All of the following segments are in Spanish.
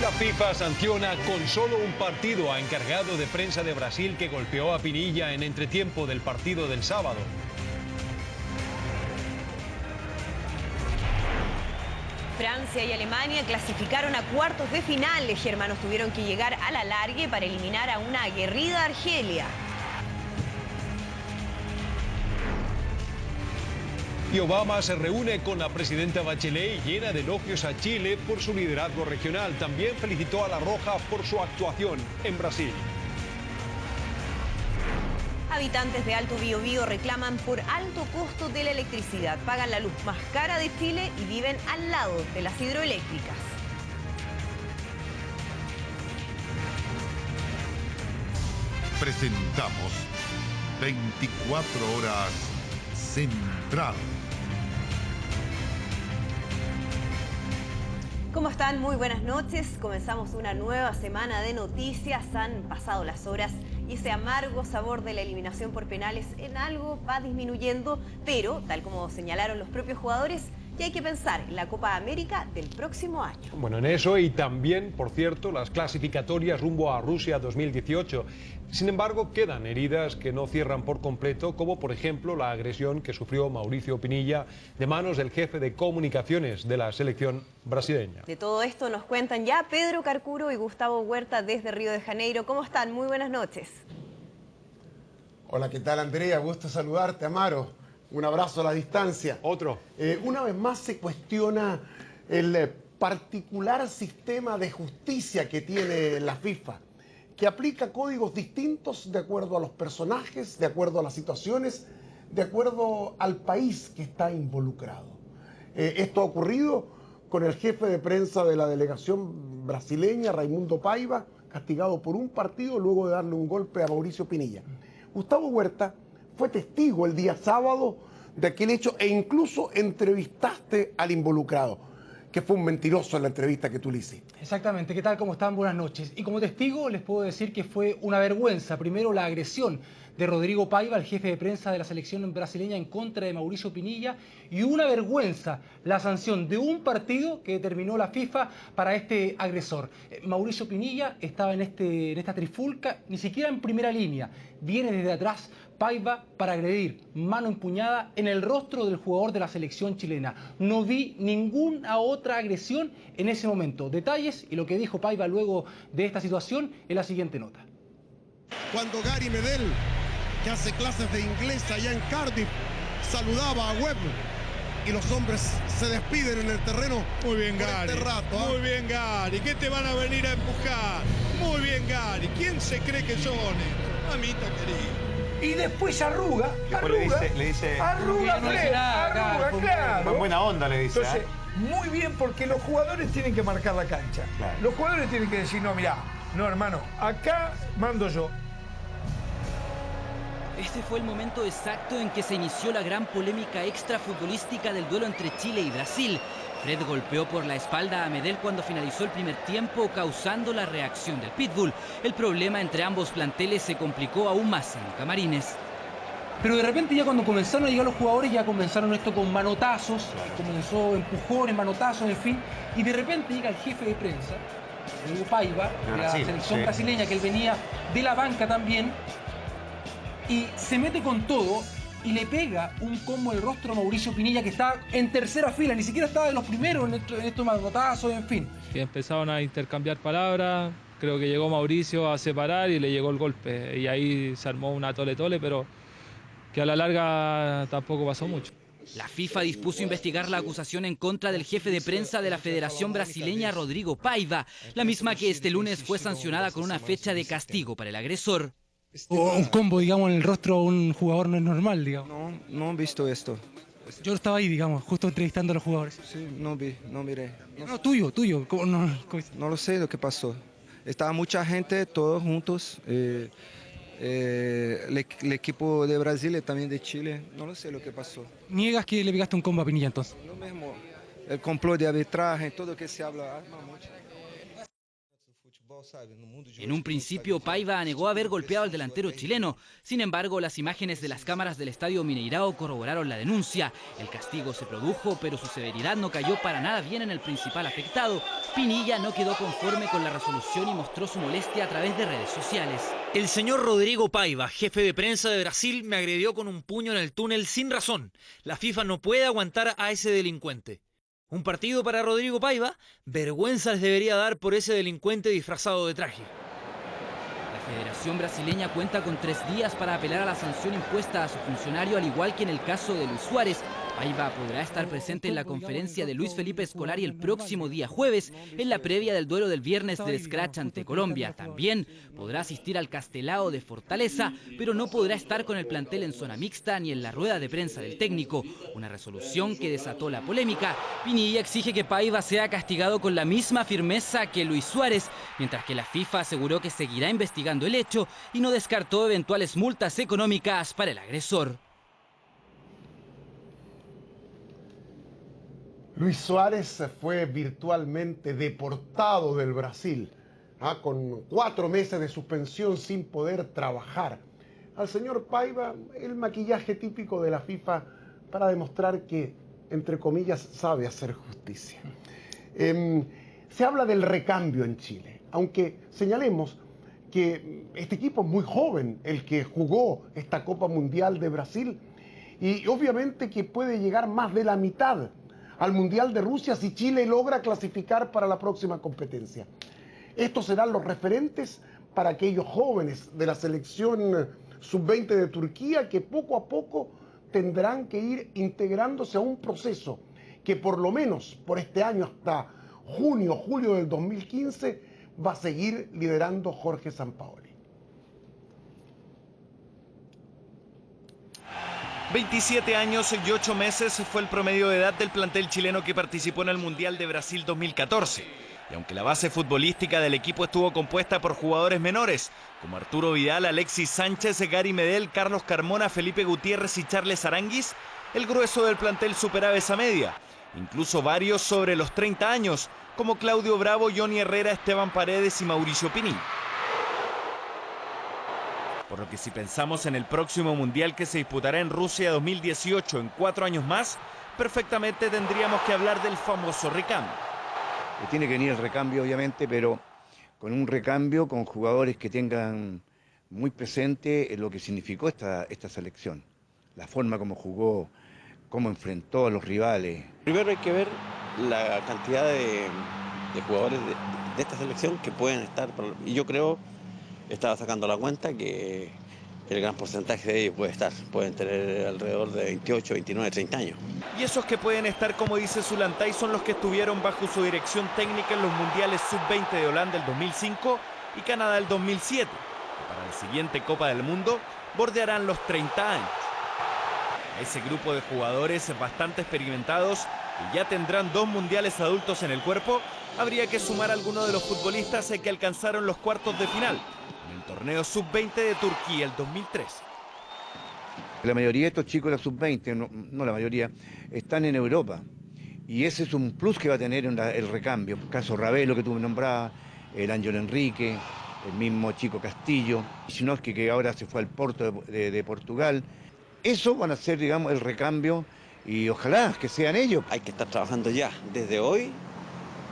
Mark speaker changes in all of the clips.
Speaker 1: La FIFA sanciona con solo un partido a encargado de prensa de Brasil que golpeó a Pinilla en entretiempo del partido del sábado.
Speaker 2: Francia y Alemania clasificaron a cuartos de final. Los germanos tuvieron que llegar a la largue para eliminar a una aguerrida Argelia.
Speaker 1: Y Obama se reúne con la presidenta Bachelet y llena de elogios a Chile por su liderazgo regional. También felicitó a La Roja por su actuación en Brasil.
Speaker 2: Habitantes de Alto Biobío reclaman por alto costo de la electricidad. Pagan la luz más cara de Chile y viven al lado de las hidroeléctricas.
Speaker 3: Presentamos 24 horas Central.
Speaker 2: ¿Cómo están? Muy buenas noches. Comenzamos una nueva semana de noticias. Han pasado las horas y ese amargo sabor de la eliminación por penales en algo va disminuyendo, pero, tal como señalaron los propios jugadores, ya hay que pensar en la Copa América del próximo año.
Speaker 1: Bueno, en eso y también, por cierto, las clasificatorias rumbo a Rusia 2018. Sin embargo, quedan heridas que no cierran por completo, como por ejemplo la agresión que sufrió Mauricio Pinilla de manos del jefe de comunicaciones de la selección brasileña.
Speaker 2: De todo esto nos cuentan ya Pedro Carcuro y Gustavo Huerta desde Río de Janeiro. ¿Cómo están? Muy buenas noches.
Speaker 4: Hola, ¿qué tal, Andrea? Gusto saludarte, Amaro. Un abrazo a la distancia.
Speaker 1: Otro.
Speaker 4: Una vez más se cuestiona el particular sistema de justicia que tiene la FIFA, que aplica códigos distintos de acuerdo a los personajes, de acuerdo a las situaciones, de acuerdo al país que está involucrado. Esto ha ocurrido con el jefe de prensa de la delegación brasileña, Raimundo Paiva, castigado por un partido luego de darle un golpe a Mauricio Pinilla. Gustavo Huerta fue testigo el día sábado de aquel hecho e incluso entrevistaste al involucrado, que fue un mentiroso en la entrevista que tú le hiciste.
Speaker 5: Exactamente. ¿Qué tal? ¿Cómo están? Buenas noches. Y como testigo les puedo decir que fue una vergüenza. Primero, la agresión de Rodrigo Paiva, el jefe de prensa de la selección brasileña, en contra de Mauricio Pinilla. Y una vergüenza la sanción de un partido que determinó la FIFA para este agresor. Mauricio Pinilla estaba en esta trifulca, ni siquiera en primera línea. Viene desde atrás Paiva para agredir, mano empuñada en el rostro del jugador de la selección chilena. No vi ninguna otra agresión en ese momento. Detalles y lo que dijo Paiva luego de esta situación en la siguiente nota.
Speaker 6: Cuando Gary Medel, que hace clases de inglés allá en Cardiff, saludaba a Webb y los hombres se despiden en el terreno.
Speaker 7: Muy bien, Gary.
Speaker 6: Este rato, ¿eh?
Speaker 7: Muy bien, Gary. ¿Qué te van a venir a empujar? Muy bien, Gary. ¿Quién se cree que son estos? Mamita querida.
Speaker 8: Y después arruga,
Speaker 9: le dice
Speaker 8: arruga, claro.
Speaker 9: con buena onda le dice.
Speaker 8: Entonces, muy bien, porque los jugadores tienen que marcar la cancha.
Speaker 9: Claro.
Speaker 8: Los jugadores tienen que decir, no, mirá, no, hermano, acá mando yo.
Speaker 10: Este fue el momento exacto en que se inició la gran polémica extrafutbolística del duelo entre Chile y Brasil. Fred golpeó por la espalda a Medel cuando finalizó el primer tiempo, causando la reacción del Pitbull. El problema entre ambos planteles se complicó aún más en los camarines.
Speaker 5: Pero de repente ya cuando comenzaron a llegar los jugadores ya comenzaron esto con manotazos, comenzó empujones, manotazos, en fin. Y de repente llega el jefe de prensa, Rodrigo Paiva, de la selección brasileña, que él venía de la banca también, y se mete con todo y le pega un combo en el rostro a Mauricio Pinilla, que está en tercera fila, ni siquiera estaba de los primeros en estos manotazos, en fin.
Speaker 11: Y empezaron a intercambiar palabras, creo que llegó Mauricio a separar y le llegó el golpe. Y ahí se armó una tole-tole, pero que a la larga tampoco pasó mucho.
Speaker 10: La FIFA dispuso investigar la acusación en contra del jefe de prensa de la Federación Brasileña, Rodrigo Paiva, la misma que este lunes fue sancionada con una fecha de castigo para el agresor.
Speaker 5: O un combo, digamos, en el rostro a un jugador no es normal, digamos.
Speaker 12: No he visto esto.
Speaker 5: Yo estaba ahí, digamos, justo entrevistando a los jugadores.
Speaker 12: Sí, no miré.
Speaker 5: No, tuyo. ¿Cómo no?
Speaker 12: No lo sé lo que pasó. Estaba mucha gente, todos juntos. El equipo de Brasil y también de Chile. No lo sé lo que pasó.
Speaker 5: ¿Niegas que le pegaste un combo a Pinilla entonces?
Speaker 12: Lo mismo. El complot de arbitraje, todo lo que se habla, arma mucho.
Speaker 10: En un principio, Paiva negó haber golpeado al delantero chileno. Sin embargo, las imágenes de las cámaras del Estadio Mineirao corroboraron la denuncia. El castigo se produjo, pero su severidad no cayó para nada bien en el principal afectado. Pinilla no quedó conforme con la resolución y mostró su molestia a través de redes sociales.
Speaker 13: El señor Rodrigo Paiva, jefe de prensa de Brasil, me agredió con un puño en el túnel sin razón. La FIFA no puede aguantar a ese delincuente. Un partido para Rodrigo Paiva, vergüenza les debería dar por ese delincuente disfrazado de traje.
Speaker 10: La Federación Brasileña cuenta con 3 días para apelar a la sanción impuesta a su funcionario, al igual que en el caso de Luis Suárez. Paiva podrá estar presente en la conferencia de Luis Felipe Scolari el próximo día jueves, en la previa del duelo del viernes del Scratch ante Colombia. También podrá asistir al Castelao de Fortaleza, pero no podrá estar con el plantel en zona mixta ni en la rueda de prensa del técnico. Una resolución que desató la polémica. Pinilla exige que Paiva sea castigado con la misma firmeza que Luis Suárez, mientras que la FIFA aseguró que seguirá investigando el hecho y no descartó eventuales multas económicas para el agresor.
Speaker 4: Luis Suárez fue virtualmente deportado del Brasil, con 4 meses de suspensión sin poder trabajar. Al señor Paiva, el maquillaje típico de la FIFA para demostrar que, entre comillas, sabe hacer justicia. Se habla del recambio en Chile, aunque señalemos que este equipo es muy joven, el que jugó esta Copa Mundial de Brasil, y obviamente que puede llegar más de la mitad al Mundial de Rusia si Chile logra clasificar para la próxima competencia. Estos serán los referentes para aquellos jóvenes de la selección sub-20 de Turquía que poco a poco tendrán que ir integrándose a un proceso que por lo menos por este año hasta junio, julio del 2015 va a seguir liderando Jorge Sampaoli.
Speaker 13: 27 años y 8 meses fue el promedio de edad del plantel chileno que participó en el Mundial de Brasil 2014. Y aunque la base futbolística del equipo estuvo compuesta por jugadores menores, como Arturo Vidal, Alexis Sánchez, Gary Medel, Carlos Carmona, Felipe Gutiérrez y Charles Aranguis, el grueso del plantel superaba esa media. Incluso varios sobre los 30 años, como Claudio Bravo, Johnny Herrera, Esteban Paredes y Mauricio Pinilla. Por lo que si pensamos en el próximo Mundial que se disputará en Rusia 2018 en 4 años más, perfectamente tendríamos que hablar del famoso recambio.
Speaker 14: Tiene que venir el recambio obviamente, pero con un recambio con jugadores que tengan muy presente lo que significó esta selección. La forma como jugó, cómo enfrentó a los rivales.
Speaker 15: Primero hay que ver la cantidad de jugadores de esta selección que pueden estar, y yo creo, estaba sacando la cuenta que el gran porcentaje de ellos pueden tener alrededor de 28, 29, 30 años.
Speaker 13: Y esos que pueden estar, como dice Zulantay, son los que estuvieron bajo su dirección técnica en los Mundiales Sub-20 de Holanda el 2005 y Canadá el 2007. Para la siguiente Copa del Mundo bordearán los 30 años. A ese grupo de jugadores bastante experimentados y ya tendrán 2 mundiales adultos en el cuerpo, habría que sumar a algunos de los futbolistas que alcanzaron los cuartos de final en el torneo Sub-20 de Turquía el 2013.
Speaker 14: La mayoría de estos chicos de la Sub-20, no la mayoría, están en Europa. Y ese es un plus que va a tener el recambio. El caso Ravelo que tú me nombrabas, el Ángel Enrique, el mismo Chico Castillo, Sinoski que ahora se fue al Porto de Portugal. Eso van a ser, digamos, el recambio y ojalá que sean ellos.
Speaker 15: Hay que estar trabajando ya, desde hoy,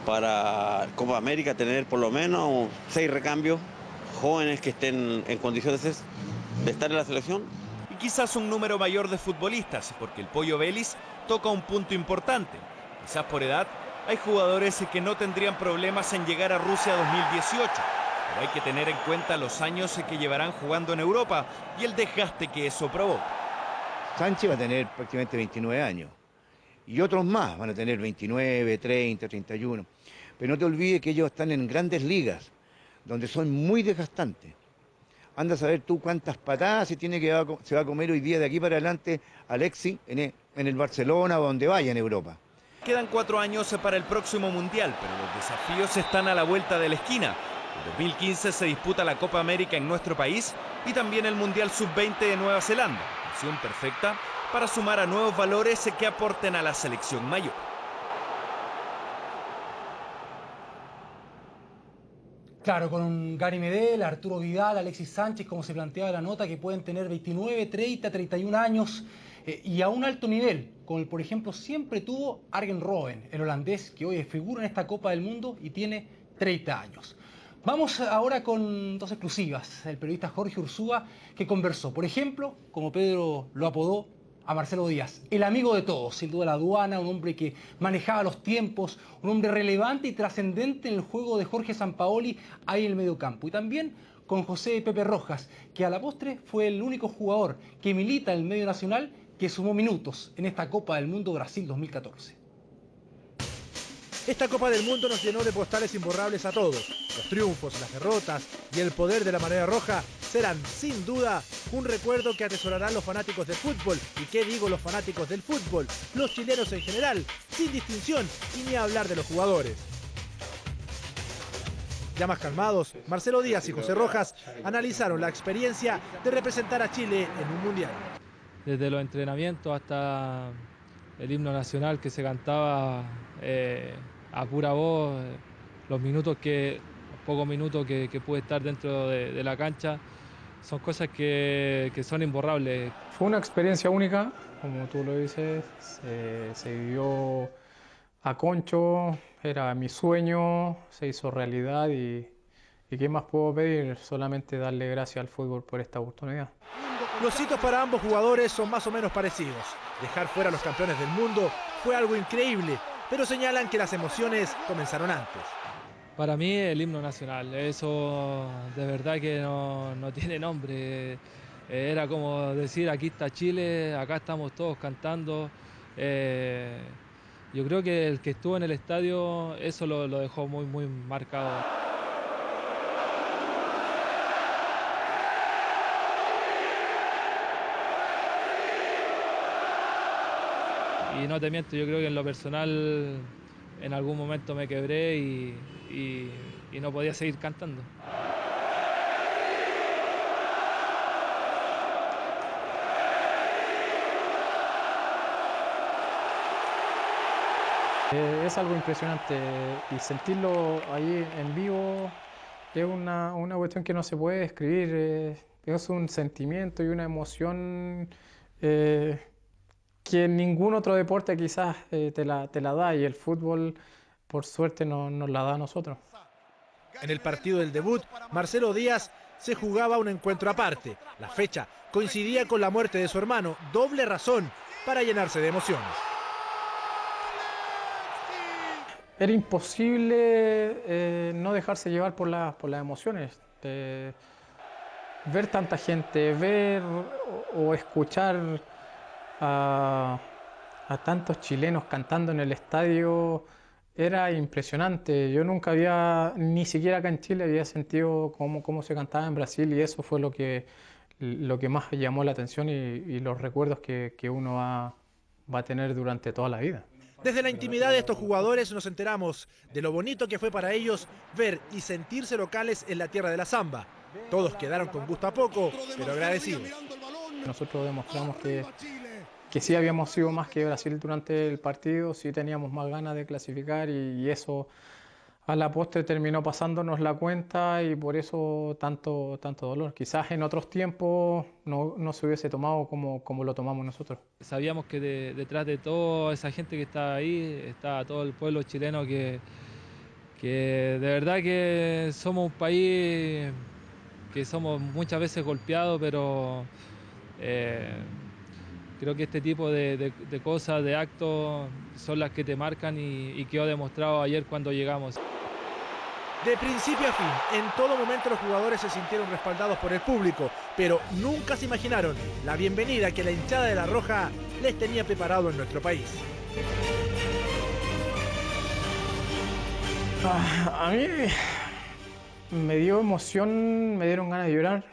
Speaker 15: para Copa América tener por lo menos 6 recambios jóvenes que estén en condiciones de estar en la selección.
Speaker 13: Y quizás un número mayor de futbolistas, porque el Pollo Vélez toca un punto importante. Quizás por edad hay jugadores que no tendrían problemas en llegar a Rusia 2018. Pero hay que tener en cuenta los años que llevarán jugando en Europa y el desgaste que eso provoca.
Speaker 14: Sánchez va a tener prácticamente 29 años y otros más van a tener 29, 30, 31. Pero no te olvides que ellos están en grandes ligas, donde son muy desgastantes. Anda a saber tú cuántas patadas se va a comer hoy día de aquí para adelante Alexis en el Barcelona o donde vaya en Europa.
Speaker 13: Quedan 4 años para el próximo Mundial, pero los desafíos están a la vuelta de la esquina. En 2015 se disputa la Copa América en nuestro país y también el Mundial Sub-20 de Nueva Zelanda. Opción perfecta para sumar a nuevos valores que aporten a la selección mayor.
Speaker 5: Claro, con Gary Medel, Arturo Vidal, Alexis Sánchez, como se planteaba la nota, que pueden tener 29, 30, 31 años y a un alto nivel, como por ejemplo siempre tuvo Arjen Robben, el holandés que hoy figura en esta Copa del Mundo y tiene 30 años. Vamos ahora con dos exclusivas. El periodista Jorge Ursúa, que conversó, por ejemplo, como Pedro lo apodó, a Marcelo Díaz, el amigo de todos, sin duda la aduana, un hombre que manejaba los tiempos, un hombre relevante y trascendente en el juego de Jorge Sampaoli ahí en el mediocampo. Y también con José Pepe Rojas, que a la postre fue el único jugador que milita en el medio nacional que sumó minutos en esta Copa del Mundo Brasil 2014.
Speaker 16: Esta Copa del Mundo nos llenó de postales imborrables a todos. Los triunfos, las derrotas y el poder de la marea roja serán, sin duda, un recuerdo que atesorarán los fanáticos del fútbol. ¿Y qué digo los fanáticos del fútbol? Los chilenos en general, sin distinción y ni hablar de los jugadores. Ya más calmados, Marcelo Díaz y José Rojas analizaron la experiencia de representar a Chile en un mundial.
Speaker 11: Desde los entrenamientos hasta el himno nacional que se cantaba a pura voz, los pocos minutos que pude estar dentro de la cancha, son cosas que son imborrables.
Speaker 17: Fue una experiencia única, como tú lo dices, se vivió a concho, era mi sueño, se hizo realidad y ¿qué más puedo pedir? Solamente darle gracias al fútbol por esta oportunidad.
Speaker 16: Los hitos para ambos jugadores son más o menos parecidos. Dejar fuera a los campeones del mundo fue algo increíble, pero señalan que las emociones comenzaron antes.
Speaker 11: Para mí el himno nacional, eso de verdad que no tiene nombre. Era como decir, aquí está Chile, acá estamos todos cantando. Yo creo que el que estuvo en el estadio eso lo dejó muy marcado. Y no te miento, yo creo que en lo personal en algún momento me quebré y no podía seguir cantando.
Speaker 17: Es algo impresionante y sentirlo ahí en vivo es una cuestión que no se puede describir. Es un sentimiento y una emoción que ningún otro deporte quizás te la da, y el fútbol por suerte nos la da a nosotros.
Speaker 16: En el partido del debut, Marcelo Díaz se jugaba un encuentro aparte. La fecha coincidía con la muerte de su hermano, doble razón para llenarse de emociones.
Speaker 17: Era imposible no dejarse llevar por las emociones. Ver tanta gente, ver o escuchar a tantos chilenos cantando en el estadio era impresionante. Yo nunca había, ni siquiera acá en Chile, había sentido cómo se cantaba en Brasil, y eso fue lo que más llamó la atención y los recuerdos que uno va a tener durante toda la vida.
Speaker 16: Desde la intimidad de estos jugadores nos enteramos de lo bonito que fue para ellos ver y sentirse locales en la tierra de la samba. Todos quedaron con gusto a poco, pero agradecidos.
Speaker 17: Nosotros demostramos que sí habíamos sido más que Brasil durante el partido, sí teníamos más ganas de clasificar, y eso a la postre terminó pasándonos la cuenta, y por eso tanto dolor. Quizás en otros tiempos no se hubiese tomado como lo tomamos nosotros.
Speaker 11: Sabíamos que detrás de toda esa gente que estaba ahí estaba todo el pueblo chileno, que de verdad que somos un país que somos muchas veces golpeados, pero creo que este tipo de cosas, de actos, son las que te marcan y quedó demostrado ayer cuando llegamos.
Speaker 16: De principio a fin, en todo momento los jugadores se sintieron respaldados por el público, pero nunca se imaginaron la bienvenida que la hinchada de La Roja les tenía preparado en nuestro país.
Speaker 17: A mí me dio emoción, me dieron ganas de llorar,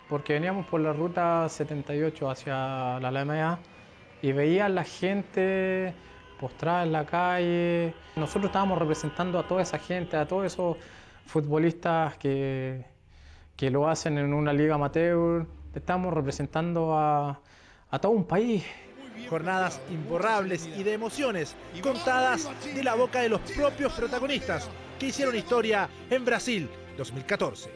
Speaker 17: porque veníamos por la ruta 78 hacia la Alameda y veía a la gente postrada en la calle. Nosotros estábamos representando a toda esa gente, a todos esos futbolistas que lo hacen en una liga amateur. Estamos representando a todo un país.
Speaker 16: Jornadas imborrables y de emociones contadas de la boca de los propios protagonistas que hicieron historia en Brasil 2014.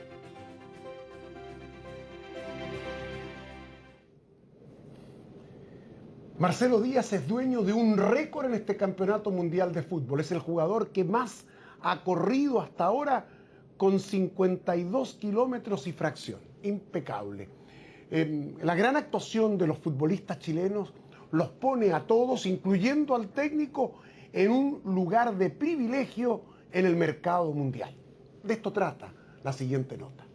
Speaker 4: Marcelo Díaz es dueño de un récord en este campeonato mundial de fútbol. Es el jugador que más ha corrido hasta ahora con 52 kilómetros y fracción. Impecable. La gran actuación de los futbolistas chilenos los pone a todos, incluyendo al técnico, en un lugar de privilegio en el mercado mundial. De esto trata la siguiente nota.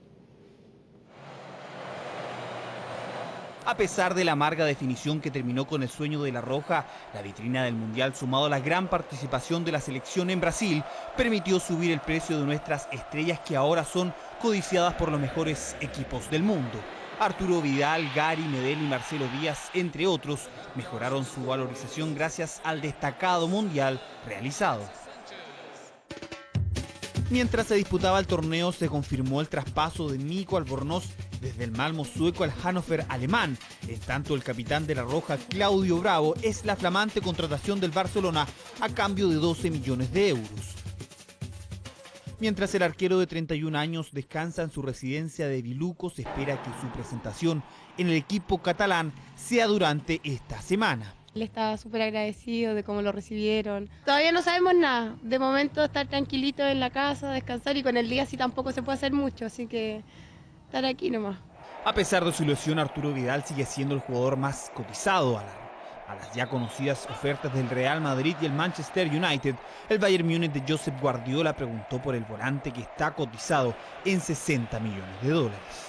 Speaker 13: A pesar de la amarga definición que terminó con el sueño de La Roja, la vitrina del Mundial, sumado a la gran participación de la selección en Brasil, permitió subir el precio de nuestras estrellas que ahora son codiciadas por los mejores equipos del mundo. Arturo Vidal, Gary Medel y Marcelo Díaz, entre otros, mejoraron su valorización gracias al destacado Mundial realizado. Mientras se disputaba el torneo, se confirmó el traspaso de Nico Albornoz desde el Malmö sueco al Hannover alemán. En tanto, el capitán de La Roja, Claudio Bravo, es la flamante contratación del Barcelona a cambio de 12 millones de euros. Mientras el arquero de 31 años descansa en su residencia de Biluco, se espera que su presentación en el equipo catalán sea durante esta semana.
Speaker 18: Él está súper agradecido de cómo lo recibieron. Todavía no sabemos nada. De momento estar tranquilito en la casa, descansar, y con el día sí tampoco se puede hacer mucho, así que estar aquí nomás.
Speaker 13: A pesar de su lesión, Arturo Vidal sigue siendo el jugador más cotizado a las ya conocidas ofertas del Real Madrid y el Manchester United. El Bayern Múnich de Josep Guardiola preguntó por el volante que está cotizado en 60 millones de dólares.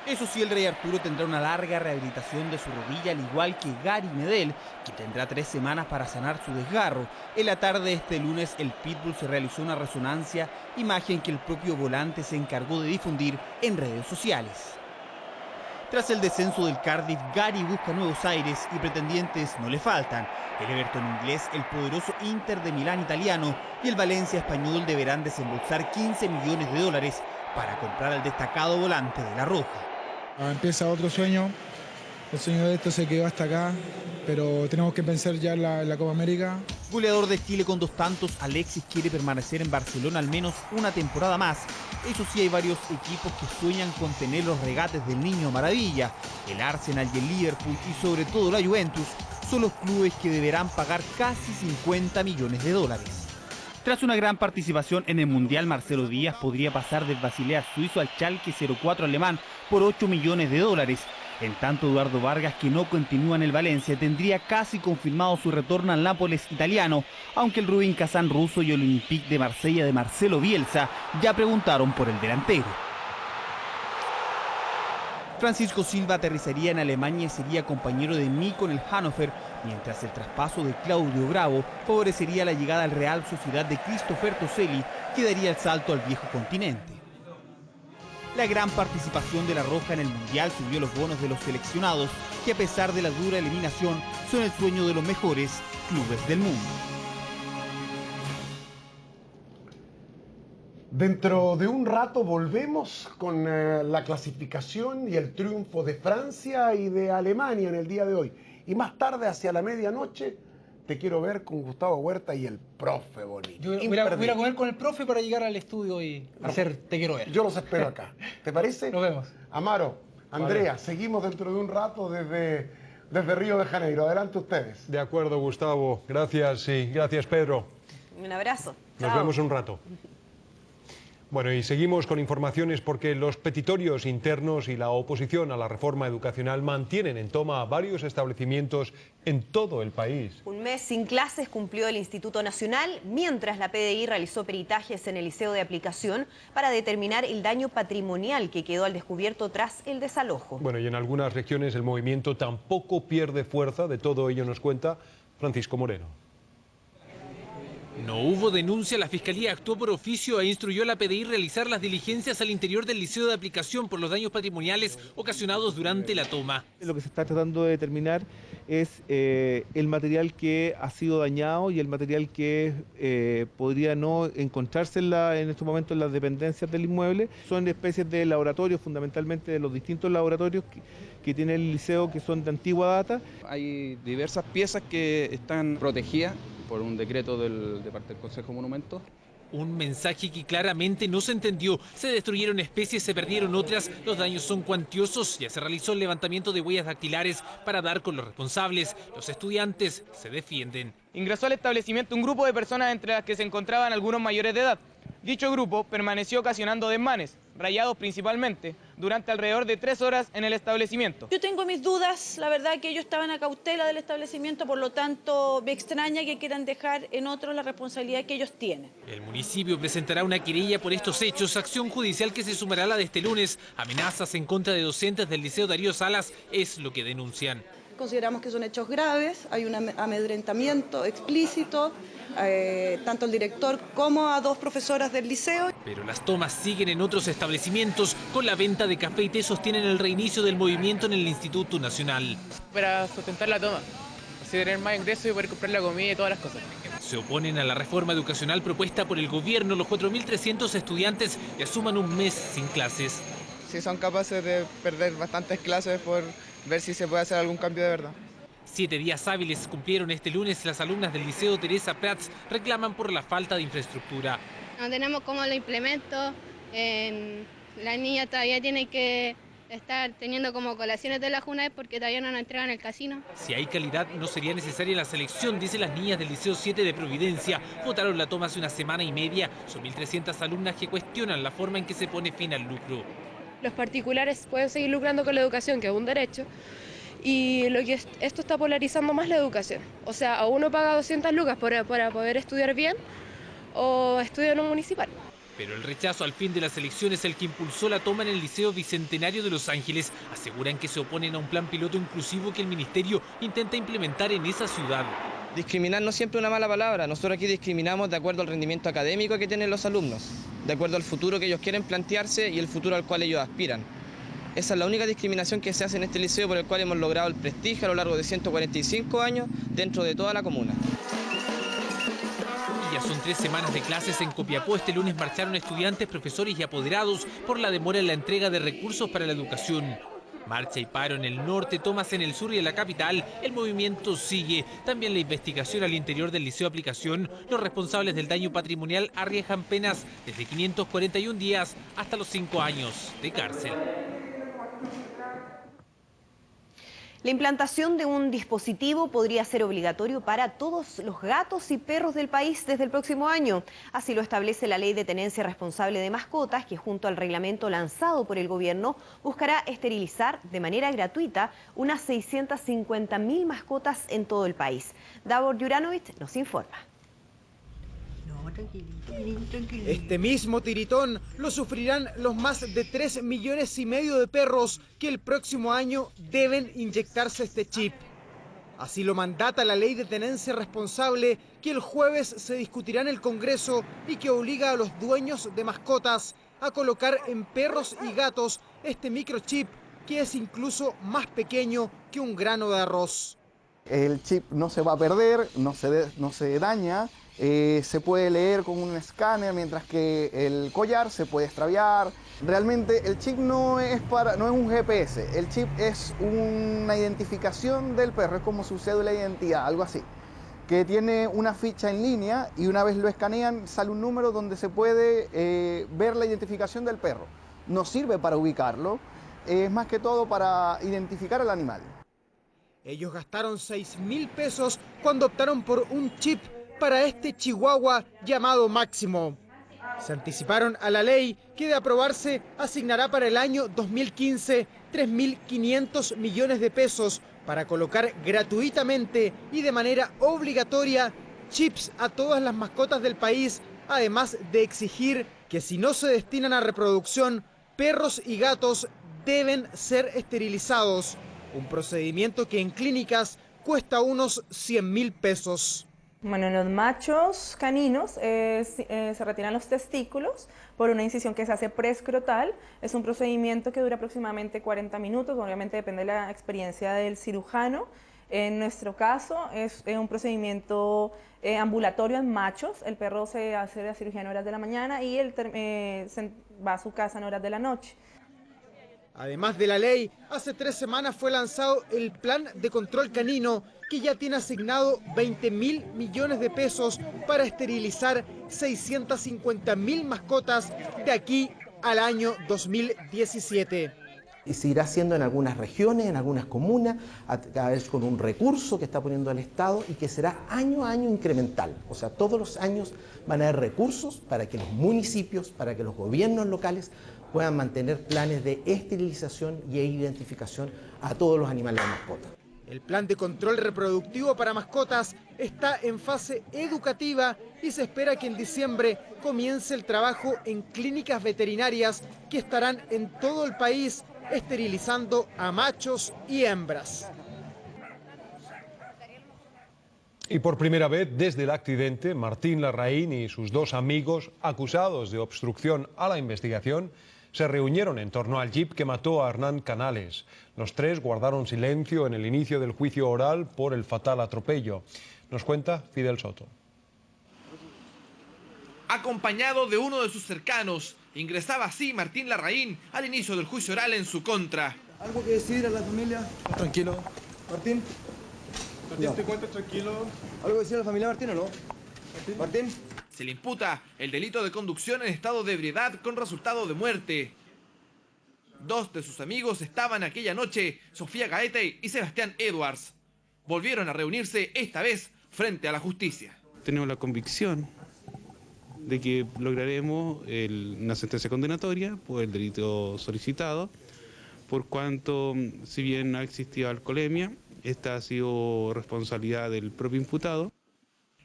Speaker 13: Eso sí, el Rey Arturo tendrá una larga rehabilitación de su rodilla, al igual que Gary Medel, que tendrá 3 semanas para sanar su desgarro. En la tarde de este lunes, el Pitbull se realizó una resonancia, imagen que el propio volante se encargó de difundir en redes sociales. Tras el descenso del Cardiff, Gary busca nuevos aires y pretendientes no le faltan. El Everton inglés, el poderoso Inter de Milán italiano y el Valencia español deberán desembolsar 15 millones de dólares para comprar al destacado volante de La Roja.
Speaker 19: Empieza otro sueño, el sueño de esto se quedó hasta acá, pero tenemos que pensar ya en la Copa América.
Speaker 13: Goleador de Chile con 2 tantos, Alexis quiere permanecer en Barcelona al menos una temporada más. Eso sí, hay varios equipos que sueñan con tener los regates del Niño Maravilla. El Arsenal y el Liverpool y sobre todo la Juventus son los clubes que deberán pagar casi 50 millones de dólares. Tras una gran participación en el Mundial, Marcelo Díaz podría pasar del Basilea suizo al Schalke 04 alemán por 8 millones de dólares. En tanto, Eduardo Vargas, que no continúa en el Valencia, tendría casi confirmado su retorno al Nápoles italiano, aunque el Rubin Kazán ruso y el Olympique de Marsella de Marcelo Bielsa ya preguntaron por el delantero. Francisco Silva aterrizaría en Alemania y sería compañero de Nico en el Hannover, mientras el traspaso de Claudio Bravo favorecería la llegada al Real Sociedad de Christopher Toselli, que daría el salto al viejo continente. La gran participación de La Roja en el Mundial subió los bonos de los seleccionados, que a pesar de la dura eliminación son el sueño de los mejores clubes del mundo.
Speaker 4: Dentro de un rato volvemos con la clasificación y el triunfo de Francia y de Alemania en el día de hoy. Y más tarde, hacia la medianoche, te quiero ver con Gustavo Huerta y el profe Bonilla.
Speaker 5: Yo voy a comer con el profe para llegar al estudio y hacer Te Quiero Ver.
Speaker 4: Yo los espero acá. ¿Te parece?
Speaker 5: Nos vemos.
Speaker 4: Amaro, Andrea,
Speaker 1: Vale.
Speaker 4: seguimos dentro de un rato desde Río de Janeiro. Adelante ustedes.
Speaker 1: De acuerdo, Gustavo. Gracias y gracias, Pedro.
Speaker 2: Un abrazo.
Speaker 1: Nos
Speaker 2: Chao.
Speaker 1: vemos un rato. Bueno, y seguimos con informaciones porque los petitorios internos y la oposición a la reforma educacional mantienen en toma varios establecimientos en todo el país.
Speaker 2: Un mes sin clases cumplió el Instituto Nacional, mientras la PDI realizó peritajes en el Liceo de Aplicación para determinar el daño patrimonial que quedó al descubierto tras el desalojo.
Speaker 1: Bueno, y en algunas regiones el movimiento tampoco pierde fuerza, de todo ello nos cuenta Francisco Moreno.
Speaker 20: No hubo denuncia, la Fiscalía actuó por oficio e instruyó a la PDI realizar las diligencias al interior del Liceo de Aplicación por los daños patrimoniales ocasionados durante la toma.
Speaker 21: Lo que se está tratando de determinar es el material que ha sido dañado y el material que podría no encontrarse en estos momentos en las dependencias del inmueble. Son especies de laboratorios, fundamentalmente de los distintos laboratorios que tiene el liceo, que son de antigua data.
Speaker 22: Hay diversas piezas que están protegidas por un decreto de parte del Consejo de Monumentos
Speaker 20: Un mensaje que claramente no se entendió. Se destruyeron especies, se perdieron otras, los daños son cuantiosos. Ya se realizó el levantamiento de huellas dactilares para dar con los responsables. Los estudiantes se defienden.
Speaker 3: Ingresó al establecimiento un grupo de personas entre las que se encontraban algunos mayores de edad. Dicho grupo permaneció ocasionando desmanes, rayados principalmente, durante alrededor de 3 horas en el establecimiento.
Speaker 22: Yo tengo mis dudas, la verdad que ellos estaban a cautela del establecimiento, por lo tanto me extraña que quieran dejar en otros la responsabilidad que ellos tienen.
Speaker 20: El municipio presentará una querella por estos hechos, acción judicial que se sumará a la de este lunes. Amenazas en contra de docentes del Liceo Darío Salas es lo que denuncian.
Speaker 22: Consideramos que son hechos graves, hay un amedrentamiento explícito, tanto al director como a 2 profesoras del liceo.
Speaker 20: Pero las tomas siguen en otros establecimientos. Con la venta de café y té sostienen el reinicio del movimiento en el Instituto Nacional.
Speaker 3: Para sustentar la toma, así tener más ingresos y poder comprar la comida y todas las cosas.
Speaker 20: Se oponen a la reforma educacional propuesta por el gobierno. Los 4.300 estudiantes ya suman un mes sin clases.
Speaker 3: Si son capaces de perder bastantes clases por ver si se puede hacer algún cambio de verdad.
Speaker 20: 7 días hábiles cumplieron este lunes. Las alumnas del Liceo Teresa Prats reclaman por la falta de infraestructura.
Speaker 18: No tenemos cómo lo implemento. La niña todavía tiene que estar teniendo como colaciones de la JUNAEP porque todavía no nos entregan el casino.
Speaker 20: Si hay calidad, no sería necesaria la selección, dicen las niñas del Liceo 7 de Providencia. Votaron la toma hace una semana y media. Son 1.300 alumnas que cuestionan la forma en que se pone fin al lucro.
Speaker 23: Los particulares pueden seguir lucrando con la educación, que es un derecho, y esto está polarizando más la educación. O sea, o uno paga 200 lucas para poder estudiar bien, o estudia en un municipal.
Speaker 20: Pero el rechazo al fin de las elecciones es el que impulsó la toma en el Liceo Bicentenario de Los Ángeles. Aseguran que se oponen a un plan piloto inclusivo que el ministerio intenta implementar en esa ciudad.
Speaker 3: Discriminar no es siempre una mala palabra. Nosotros aquí discriminamos de acuerdo al rendimiento académico que tienen los alumnos, de acuerdo al futuro que ellos quieren plantearse y el futuro al cual ellos aspiran. Esa es la única discriminación que se hace en este liceo, por el cual hemos logrado el prestigio a lo largo de 145 años dentro de toda la comuna.
Speaker 20: Ya son 3 semanas de clases en Copiapó. Este lunes marcharon estudiantes, profesores y apoderados por la demora en la entrega de recursos para la educación. Marcha y paro en el norte, tomas en el sur y en la capital. El movimiento sigue. También la investigación al interior del Liceo Aplicación. Los responsables del daño patrimonial arriesgan penas desde 541 días hasta los 5 años de cárcel.
Speaker 2: La implantación de un dispositivo podría ser obligatorio para todos los gatos y perros del país desde el próximo año. Así lo establece la Ley de Tenencia Responsable de Mascotas, que junto al reglamento lanzado por el gobierno buscará esterilizar de manera gratuita unas 650.000 mascotas en todo el país. Davor Juranovic nos informa.
Speaker 24: Este mismo tiritón lo sufrirán los más de 3,5 millones de perros que el próximo año deben inyectarse este chip. Así lo mandata la Ley de Tenencia Responsable, que el jueves se discutirá en el Congreso y que obliga a los dueños de mascotas a colocar en perros y gatos este microchip, que es incluso más pequeño que un grano de arroz.
Speaker 25: El chip no se va a perder, no se daña. Se puede leer con un escáner, mientras que el collar se puede extraviar. Realmente el chip no es un GPS, el chip es una identificación del perro, es como su cédula de identidad, algo así, que tiene una ficha en línea y una vez lo escanean sale un número donde se puede ver la identificación del perro. No sirve para ubicarlo, es más que todo para identificar al animal.
Speaker 24: Ellos gastaron 6.000 pesos cuando optaron por un chip para este chihuahua llamado Máximo. Se anticiparon a la ley que, de aprobarse, asignará para el año 2015 3.500 millones de pesos para colocar gratuitamente y de manera obligatoria chips a todas las mascotas del país, además de exigir que si no se destinan a reproducción, perros y gatos deben ser esterilizados. Un procedimiento que en clínicas cuesta unos 100.000 pesos.
Speaker 26: Bueno, en los machos caninos se retiran los testículos por una incisión que se hace preescrotal. Es un procedimiento que dura aproximadamente 40 minutos, obviamente depende de la experiencia del cirujano. En nuestro caso es un procedimiento ambulatorio en machos. El perro se hace la cirugía en horas de la mañana y él se va a su casa en horas de la noche.
Speaker 24: Además de la ley, hace 3 semanas fue lanzado el Plan de Control Canino, que ya tiene asignado 20.000 millones de pesos para esterilizar 650.000 mascotas de aquí al año 2017.
Speaker 6: Y se irá haciendo en algunas regiones, en algunas comunas, a vez con un recurso que está poniendo el Estado y que será año a año incremental. O sea, todos los años van a haber recursos para que los municipios, para que los gobiernos locales puedan mantener planes de esterilización y identificación a todos los animales de mascota.
Speaker 24: El plan de control reproductivo para mascotas está en fase educativa y se espera que en diciembre comience el trabajo en clínicas veterinarias que estarán en todo el país esterilizando a machos y hembras.
Speaker 1: Y por primera vez desde el accidente, Martín Larraín y sus 2 amigos acusados de obstrucción a la investigación se reunieron en torno al jeep que mató a Hernán Canales. Los 3 guardaron silencio en el inicio del juicio oral por el fatal atropello. Nos cuenta Fidel Soto.
Speaker 7: Acompañado de uno de sus cercanos, ingresaba así Martín Larraín al inicio del juicio oral en su contra.
Speaker 8: ¿Algo que decir a la familia? Tranquilo. Martín.
Speaker 7: Martín, no. ¿Te cuentas tranquilo?
Speaker 8: ¿Algo que decir a la familia, Martín, o no? Martín.
Speaker 7: Se le imputa el delito de conducción en estado de ebriedad con resultado de muerte. 2 de sus amigos estaban aquella noche, Sofía Gaete y Sebastián Edwards. Volvieron a reunirse esta vez frente a la justicia.
Speaker 9: Tenemos la convicción de que lograremos una sentencia condenatoria por el delito solicitado, por cuanto, si bien no ha existido alcoholemia, esta ha sido responsabilidad del propio imputado.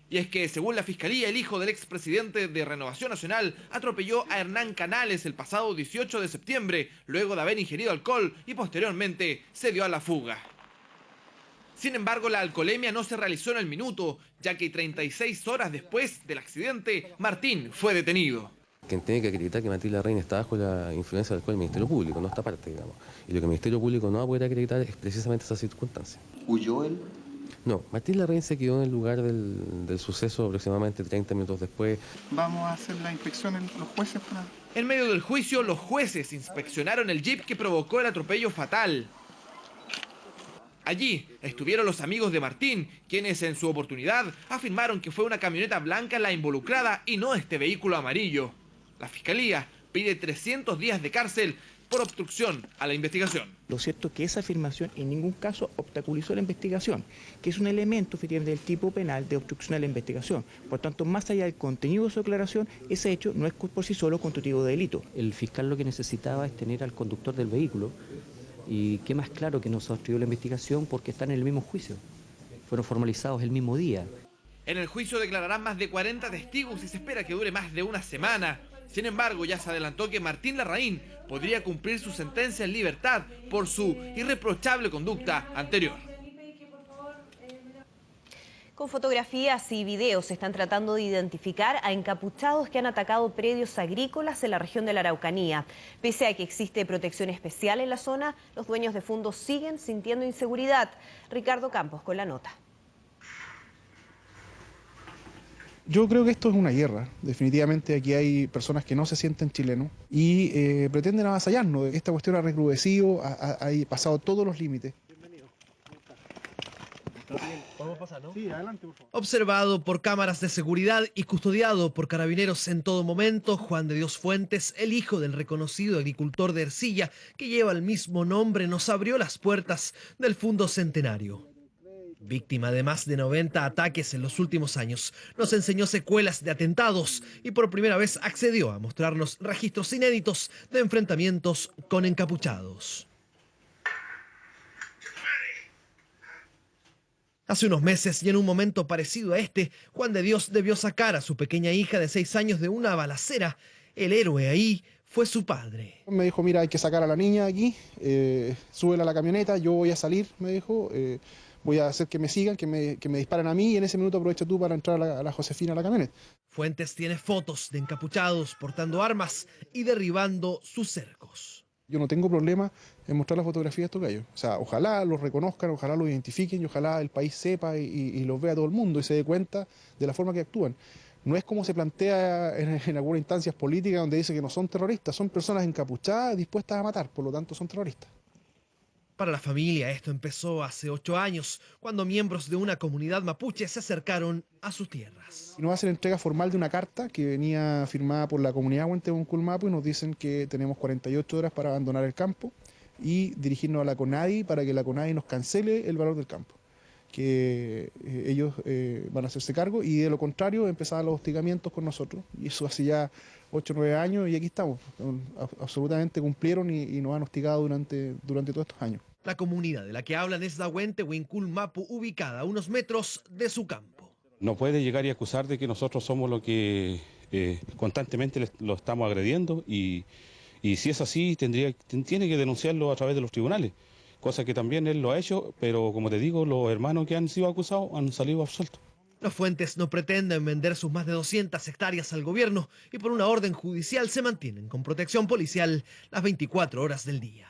Speaker 7: Y es que, según la Fiscalía, el hijo del expresidente de Renovación Nacional atropelló a Hernán Canales el pasado 18 de septiembre, luego de haber ingerido alcohol y posteriormente se dio a la fuga. Sin embargo, la alcoholemia no se realizó en el minuto, ya que 36 horas después del accidente, Martín fue detenido.
Speaker 10: Quien tiene que acreditar que Martín Larraín está bajo la influencia del alcohol es el Ministerio Público, no esta parte, digamos. Y lo que el Ministerio Público no va a poder acreditar es precisamente esa circunstancia.
Speaker 8: ¿Huyó él?
Speaker 10: No, Martín Larraín se quedó en el lugar del suceso aproximadamente 30 minutos después.
Speaker 8: Vamos a hacer la inspección en los jueces para...
Speaker 7: En medio del juicio, los jueces inspeccionaron el jeep que provocó el atropello fatal. Allí estuvieron los amigos de Martín, quienes en su oportunidad afirmaron que fue una camioneta blanca la involucrada y no este vehículo amarillo. La Fiscalía pide 300 días de cárcel por obstrucción a la investigación.
Speaker 12: Lo cierto es que esa afirmación en ningún caso obstaculizó la investigación, que es un elemento efectivamente del tipo penal de obstrucción a la investigación. Por tanto, más allá del contenido de su declaración, ese hecho no es por sí solo constitutivo de delito.
Speaker 27: El fiscal lo que necesitaba es tener al conductor del vehículo, y qué más claro que no se obstruyó la investigación porque están en el mismo juicio. Fueron formalizados el mismo día.
Speaker 7: En el juicio declararán más de 40 testigos y se espera que dure más de una semana. Sin embargo, ya se adelantó que Martín Larraín podría cumplir su sentencia en libertad por su irreprochable conducta anterior.
Speaker 2: Con fotografías y videos se están tratando de identificar a encapuchados que han atacado predios agrícolas en la región de la Araucanía. Pese a que existe protección especial en la zona, los dueños de fondos siguen sintiendo inseguridad. Ricardo Campos con la nota.
Speaker 19: Yo creo que esto es una guerra. Definitivamente aquí hay personas que no se sienten chilenos y pretenden avasallarnos. Esta cuestión ha recrudecido, ha pasado todos los límites.
Speaker 7: ¿Podemos pasar, no? Sí, adelante, por favor. Observado por cámaras de seguridad y custodiado por carabineros en todo momento, Juan de Dios Fuentes, el hijo del reconocido agricultor de Ercilla, que lleva el mismo nombre, nos abrió las puertas del Fundo Centenario. Víctima de más de 90 ataques en los últimos años, nos enseñó secuelas de atentados y por primera vez accedió a mostrarnos registros inéditos de enfrentamientos con encapuchados. Hace unos meses y en un momento parecido a este, Juan de Dios debió sacar a su pequeña hija de 6 años de una balacera. El héroe ahí fue su padre.
Speaker 19: Me dijo, mira, hay que sacar a la niña aquí, súbela a la camioneta, yo voy a salir, me dijo, voy a hacer que me sigan, que me disparen a mí y en ese minuto aprovecha tú para entrar a la Josefina a la camioneta.
Speaker 7: Fuentes tiene fotos de encapuchados portando armas y derribando sus cercos.
Speaker 19: Yo no tengo problema en mostrar las fotografías de estos gallos. O sea, ojalá los reconozcan, ojalá los identifiquen y ojalá el país sepa y los vea todo el mundo y se dé cuenta de la forma que actúan. no es como se plantea en algunas instancias políticas donde dice que no son terroristas, son personas encapuchadas dispuestas a matar, por lo tanto son terroristas.
Speaker 7: Para la familia esto empezó hace 8 años, cuando miembros de una comunidad mapuche se acercaron a sus tierras.
Speaker 19: Nos hacen entrega formal de una carta que venía firmada por la comunidad Huentehunculmapu y nos dicen que tenemos 48 horas para abandonar el campo y dirigirnos a la CONADI para que la CONADI nos cancele el valor del campo, que ellos van a hacerse cargo, y de lo contrario empezaban los hostigamientos con nosotros, y eso hace ya 8 o 9 años y aquí estamos. Absolutamente cumplieron y nos han hostigado durante todos estos años.
Speaker 7: La comunidad de la que hablan es la Huentehunculmapu, ubicada a unos metros de su campo.
Speaker 9: No puede llegar y acusar de que nosotros somos lo que constantemente lo estamos agrediendo, y si es así tiene que denunciarlo a través de los tribunales, cosa que también él lo ha hecho, pero como te digo, los hermanos que han sido acusados han salido absueltos.
Speaker 7: Los Fuentes no pretenden vender sus más de 200 hectáreas al gobierno y por una orden judicial se mantienen con protección policial las 24 horas del día.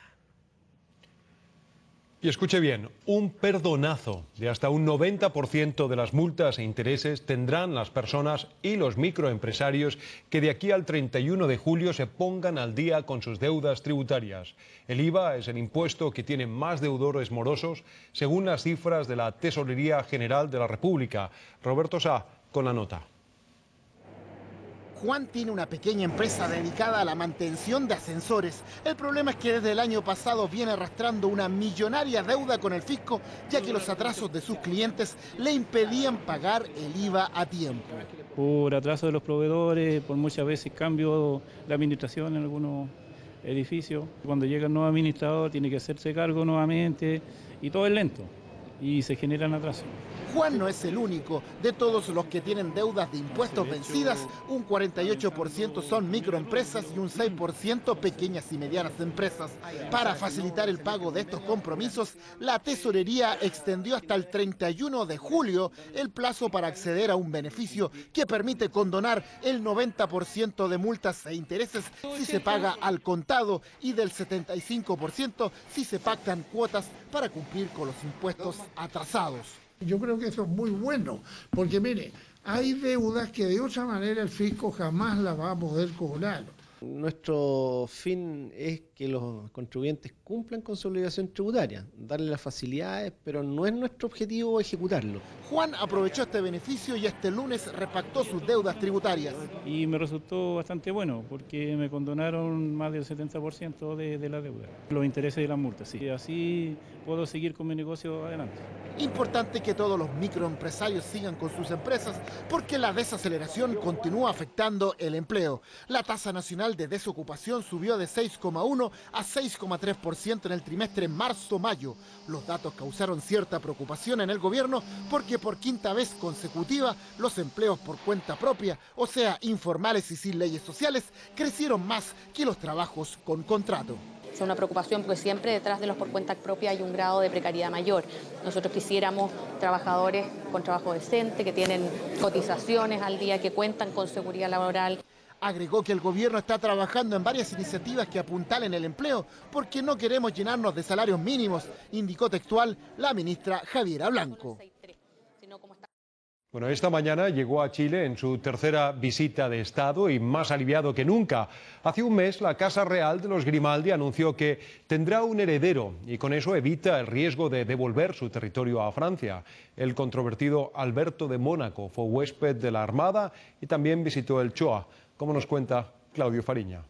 Speaker 1: Y escuche bien, un perdonazo de hasta un 90% de las multas e intereses tendrán las personas y los microempresarios que de aquí al 31 de julio se pongan al día con sus deudas tributarias. El IVA es el impuesto que tiene más deudores morosos, según las cifras de la Tesorería General de la República. Roberto Sá, con la nota.
Speaker 24: Juan tiene una pequeña empresa dedicada a la mantención de ascensores. El problema es que desde el año pasado viene arrastrando una millonaria deuda con el fisco, ya que los atrasos de sus clientes le impedían pagar el IVA a tiempo.
Speaker 5: Por atraso de los proveedores, por muchas veces cambio de administración en algunos edificios. Cuando llega el nuevo administrador tiene que hacerse cargo nuevamente y todo es lento y se generan atrasos.
Speaker 24: Juan no es el único. De todos los que tienen deudas de impuestos vencidas, un 48% son microempresas y un 6% pequeñas y medianas empresas. Para facilitar el pago de estos compromisos, la Tesorería extendió hasta el 31 de julio el plazo para acceder a un beneficio que permite condonar el 90% de multas e intereses si se paga al contado y del 75% si se pactan cuotas para cumplir con los impuestos atrasados.
Speaker 11: Yo creo que eso es muy bueno, porque mire, hay deudas que de otra manera el fisco jamás las va a poder cobrar.
Speaker 13: Nuestro fin es que los contribuyentes cumplan con su obligación tributaria, darle las facilidades, pero no es nuestro objetivo ejecutarlo.
Speaker 24: Juan aprovechó este beneficio y este lunes repactó sus deudas tributarias.
Speaker 5: Y me resultó bastante bueno, porque me condonaron más del 70% de la deuda, los intereses de las multas. Y así puedo seguir con mi negocio adelante.
Speaker 24: Importante que todos los microempresarios sigan con sus empresas, porque la desaceleración continúa afectando el empleo. La tasa nacional de desocupación subió de 6,1 a 6,3% en el trimestre marzo-mayo. Los datos causaron cierta preocupación en el gobierno porque por quinta vez consecutiva los empleos por cuenta propia, o sea, informales y sin leyes sociales, crecieron más que los trabajos con contrato.
Speaker 14: Es una preocupación porque siempre detrás de los por cuenta propia hay un grado de precariedad mayor. Nosotros quisiéramos trabajadores con trabajo decente, que tienen cotizaciones al día, que cuentan con seguridad laboral.
Speaker 24: Agregó que el gobierno está trabajando en varias iniciativas que apuntalen el empleo porque no queremos llenarnos de salarios mínimos, indicó textual la ministra Javiera Blanco.
Speaker 1: Bueno, esta mañana llegó a Chile en su tercera visita de Estado y más aliviado que nunca. Hace un mes la Casa Real de los Grimaldi anunció que tendrá un heredero y con eso evita el riesgo de devolver su territorio a Francia. El controvertido Alberto de Mónaco fue huésped de la Armada y también visitó el Shoah, como nos cuenta Claudio Fariña.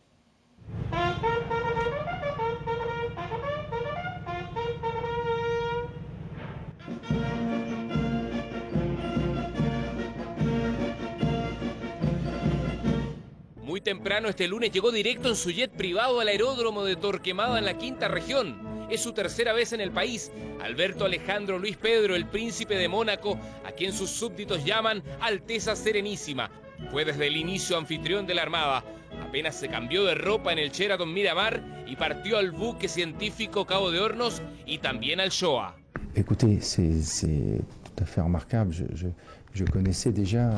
Speaker 15: Muy temprano este lunes llegó directo en su jet privado al aeródromo de Torquemada en la Quinta Región. Es su tercera vez en el país. Alberto Alejandro Luis Pedro, el príncipe de Mónaco, a quien sus súbditos llaman Alteza Serenísima. Fue desde el inicio anfitrión de la Armada. Apenas se cambió de ropa en el Sheraton Miramar y partió al buque científico Cabo de Hornos y también al Shoah.
Speaker 16: Écoutez, c'est tout à fait remarquable. Je connaissais déjà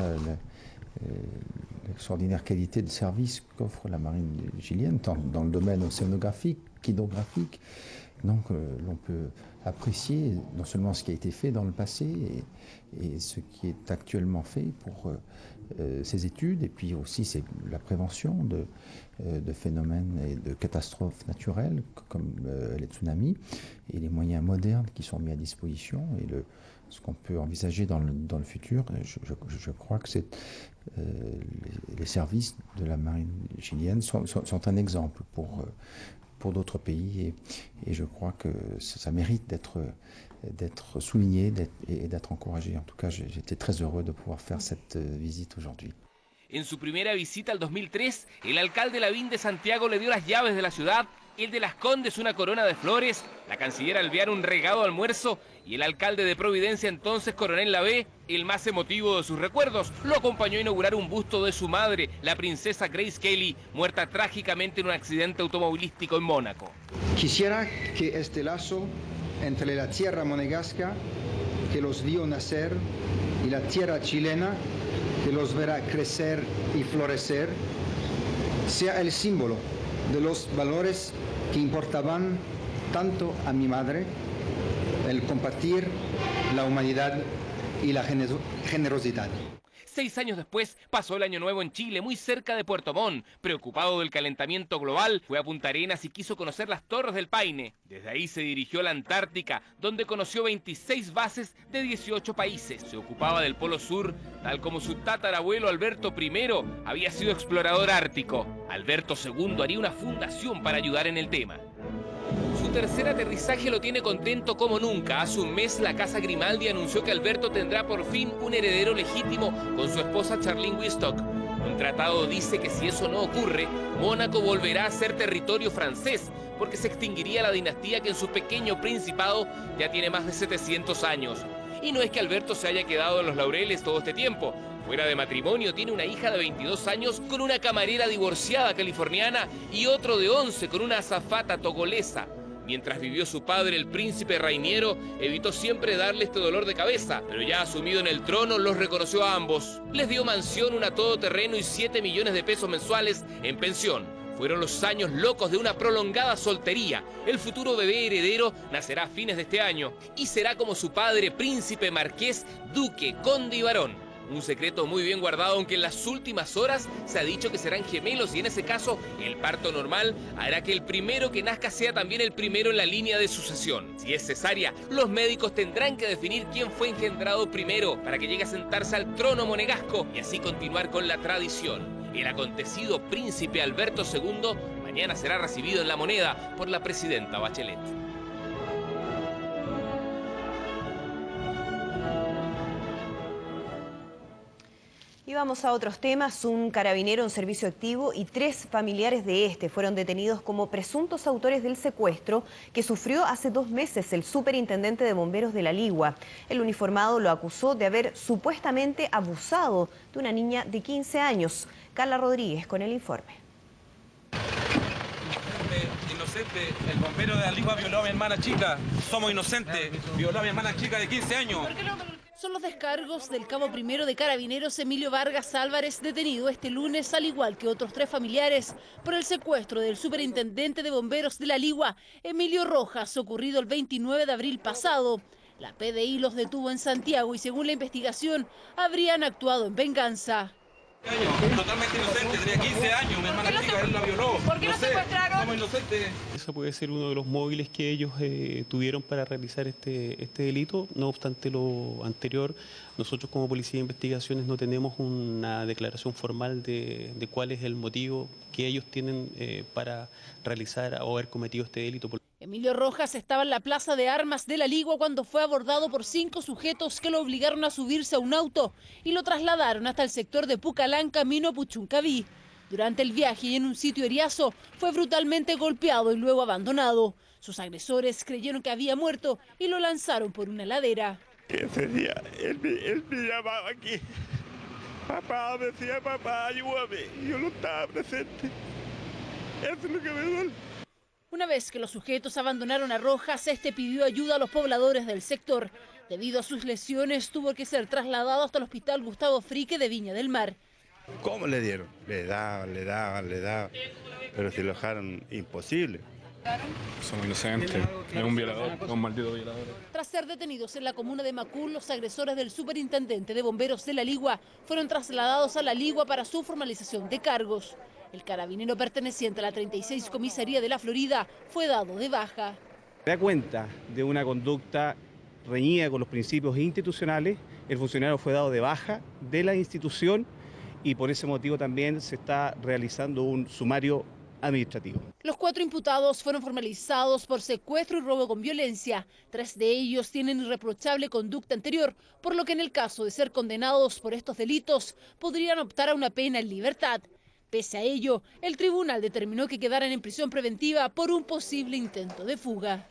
Speaker 4: l'extraordinaire qualité de service qu'offre la marine chilienne, tant dans le domaine océanographique qu'hydrographique. Donc l'on peut apprécier non seulement ce qui a été fait dans le passé et ce qui est actuellement fait pour ces études, et puis aussi c'est la prévention de phénomènes et de catastrophes naturelles comme les tsunamis, et les moyens modernes qui sont mis à disposition, et ce qu'on peut envisager dans le futur. Je crois que les services de la marine chilienne sont un exemple pour d'autres pays, et je crois que ça mérite d'être souligné et d'être encouragé. En tout cas, j'étais très heureux de pouvoir faire cette visite aujourd'hui.
Speaker 15: En su primera visita al 2003, el alcalde Lavín de Santiago le dio las llaves de la ciudad, el de Las Condes una corona de flores, la canciller Alvear un regado almuerzo y el alcalde de Providencia, entonces Coronel Lavé, el más emotivo de sus recuerdos, lo acompañó a inaugurar un busto de su madre, la princesa Grace Kelly, muerta trágicamente en un accidente automovilístico en Mónaco.
Speaker 16: Quisiera que este lazo entre la tierra monegasca, que los vio nacer, y la tierra chilena, que los verá crecer y florecer, sea el símbolo de los valores que importaban tanto a mi madre, el compartir, la humanidad y la generosidad.
Speaker 15: 6 años después pasó el Año Nuevo en Chile, muy cerca de Puerto Montt. Preocupado del calentamiento global, fue a Punta Arenas y quiso conocer las Torres del Paine. Desde ahí se dirigió a la Antártica, donde conoció 26 bases de 18 países. Se ocupaba del Polo Sur, tal como su tatarabuelo Alberto I había sido explorador ártico. Alberto II haría una fundación para ayudar en el tema. Su tercer aterrizaje lo tiene contento como nunca. Hace un mes la Casa Grimaldi anunció que Alberto tendrá por fin un heredero legítimo con su esposa Charlene Wistock. Un tratado dice que si eso no ocurre, Mónaco volverá a ser territorio francés, porque se extinguiría la dinastía que en su pequeño principado ya tiene más de 700 años. Y no es que Alberto se haya quedado en los laureles todo este tiempo. Fuera de matrimonio tiene una hija de 22 años con una camarera divorciada californiana y otro de 11 con una azafata togolesa. Mientras vivió su padre, el príncipe Rainiero, evitó siempre darle este dolor de cabeza, pero ya asumido en el trono, los reconoció a ambos. Les dio mansión, una todoterreno y 7 millones de pesos mensuales en pensión. Fueron los años locos de una prolongada soltería. El futuro bebé heredero nacerá a fines de este año y será como su padre, príncipe, marqués, duque, conde y barón. Un secreto muy bien guardado, aunque en las últimas horas se ha dicho que serán gemelos y en ese caso el parto normal hará que el primero que nazca sea también el primero en la línea de sucesión. Si es cesárea, los médicos tendrán que definir quién fue engendrado primero para que llegue a sentarse al trono monegasco y así continuar con la tradición. El acontecido príncipe Alberto II mañana será recibido en La Moneda por la presidenta Bachelet.
Speaker 2: Y vamos a otros temas. Un carabinero en servicio activo y 3 familiares de este fueron detenidos como presuntos autores del secuestro que sufrió hace 2 meses el superintendente de bomberos de La Ligua. El uniformado lo acusó de haber supuestamente abusado de una niña de 15 años. Carla Rodríguez con el informe.
Speaker 17: Inocente, el bombero de La Ligua violó a mi hermana chica. Somos inocentes. Violó a mi hermana chica de 15 años.
Speaker 18: Son los descargos del cabo primero de Carabineros Emilio Vargas Álvarez, detenido este lunes, al igual que otros 3 familiares, por el secuestro del superintendente de bomberos de La Ligua, Emilio Rojas, ocurrido el 29 de abril pasado. La PDI los detuvo en Santiago y, según la investigación, habrían actuado en venganza.
Speaker 17: Totalmente inocente, tenía 15 años, mi hermana chica, él la violó. ¿Por qué lo secuestraron? Somos inocentes.
Speaker 21: Eso puede ser uno de los móviles que ellos tuvieron para realizar este delito. No obstante lo anterior, nosotros como Policía de Investigaciones no tenemos una declaración formal de cuál es el motivo que ellos tienen para realizar o haber cometido este delito.
Speaker 18: Emilio Rojas estaba en la plaza de armas de La Ligua cuando fue abordado por 5 sujetos que lo obligaron a subirse a un auto y lo trasladaron hasta el sector de Pucalán, camino a Puchuncaví. Durante el viaje y en un sitio Eriazo fue brutalmente golpeado y luego abandonado. Sus agresores creyeron que había muerto y lo lanzaron por una ladera.
Speaker 22: Ese día él me llamaba aquí. Papá, me decía, papá, ayúdame. Yo no estaba presente. Eso es lo que me duele.
Speaker 18: Una vez que los sujetos abandonaron a Rojas, este pidió ayuda a los pobladores del sector. Debido a sus lesiones, tuvo que ser trasladado hasta el Hospital Gustavo Frique de Viña del Mar.
Speaker 22: ¿Cómo le dieron? Le daban, pero si lo dejaron imposible.
Speaker 3: Son inocentes, es un violador, es un maldito violador.
Speaker 18: Tras ser detenidos en la comuna de Macul, los agresores del superintendente de bomberos de La Ligua fueron trasladados a La Ligua para su formalización de cargos. El carabinero perteneciente a la 36 Comisaría de la Florida fue dado de baja.
Speaker 6: Da cuenta de una conducta reñida con los principios institucionales, el funcionario fue dado de baja de la institución y por ese motivo también se está realizando un sumario administrativo.
Speaker 18: Los 4 imputados fueron formalizados por secuestro y robo con violencia. 3 de ellos tienen irreprochable conducta anterior, por lo que en el caso de ser condenados por estos delitos podrían optar a una pena en libertad. Pese a ello, el tribunal determinó que quedaran en prisión preventiva por un posible intento de fuga.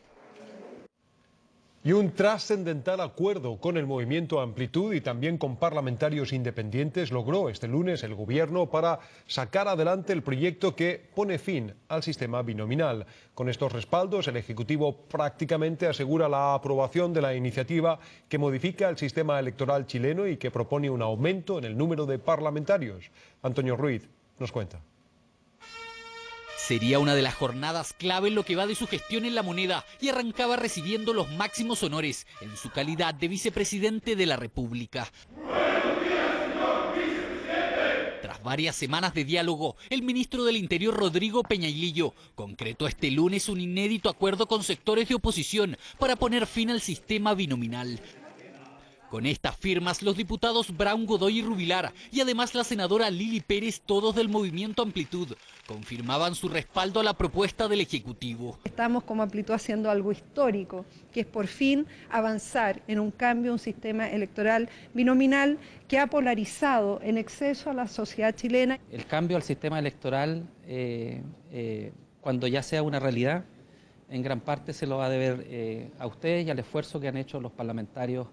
Speaker 1: Y un trascendental acuerdo con el movimiento Amplitud y también con parlamentarios independientes logró este lunes el gobierno para sacar adelante el proyecto que pone fin al sistema binominal. Con estos respaldos, el Ejecutivo prácticamente asegura la aprobación de la iniciativa que modifica el sistema electoral chileno y que propone un aumento en el número de parlamentarios. Antonio Ruiz nos cuenta.
Speaker 10: Sería una de las jornadas clave en lo que va de su gestión en La Moneda y arrancaba recibiendo los máximos honores en su calidad de vicepresidente de la República. Tras varias semanas de diálogo, el ministro del Interior Rodrigo Peñailillo concretó este lunes un inédito acuerdo con sectores de oposición para poner fin al sistema binominal. Con estas firmas, los diputados Brown, Godoy y Rubilar, y además la senadora Lili Pérez, todos del movimiento Amplitud, confirmaban su respaldo a la propuesta del Ejecutivo.
Speaker 20: Estamos como Amplitud haciendo algo histórico, que es por fin avanzar en un cambio, un sistema electoral binominal que ha polarizado en exceso a la sociedad chilena.
Speaker 23: El cambio al sistema electoral, cuando ya sea una realidad, en gran parte se lo va a deber a ustedes y al esfuerzo que han hecho los parlamentarios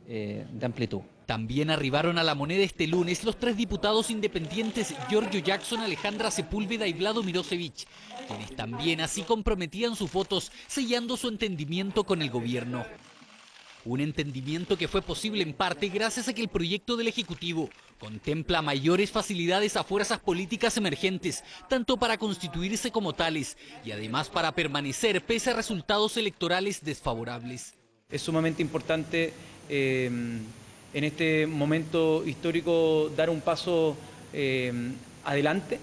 Speaker 23: de Amplitud.
Speaker 10: También arribaron a La Moneda este lunes los 3 diputados independientes Giorgio Jackson, Alejandra Sepúlveda y Vlado Mirosevic, quienes también así comprometían sus votos, sellando su entendimiento con el gobierno. Un entendimiento que fue posible en parte gracias a que el proyecto del Ejecutivo contempla mayores facilidades a fuerzas políticas emergentes, tanto para constituirse como tales y además para permanecer pese a resultados electorales desfavorables.
Speaker 25: Es sumamente importante en este momento histórico dar un paso adelante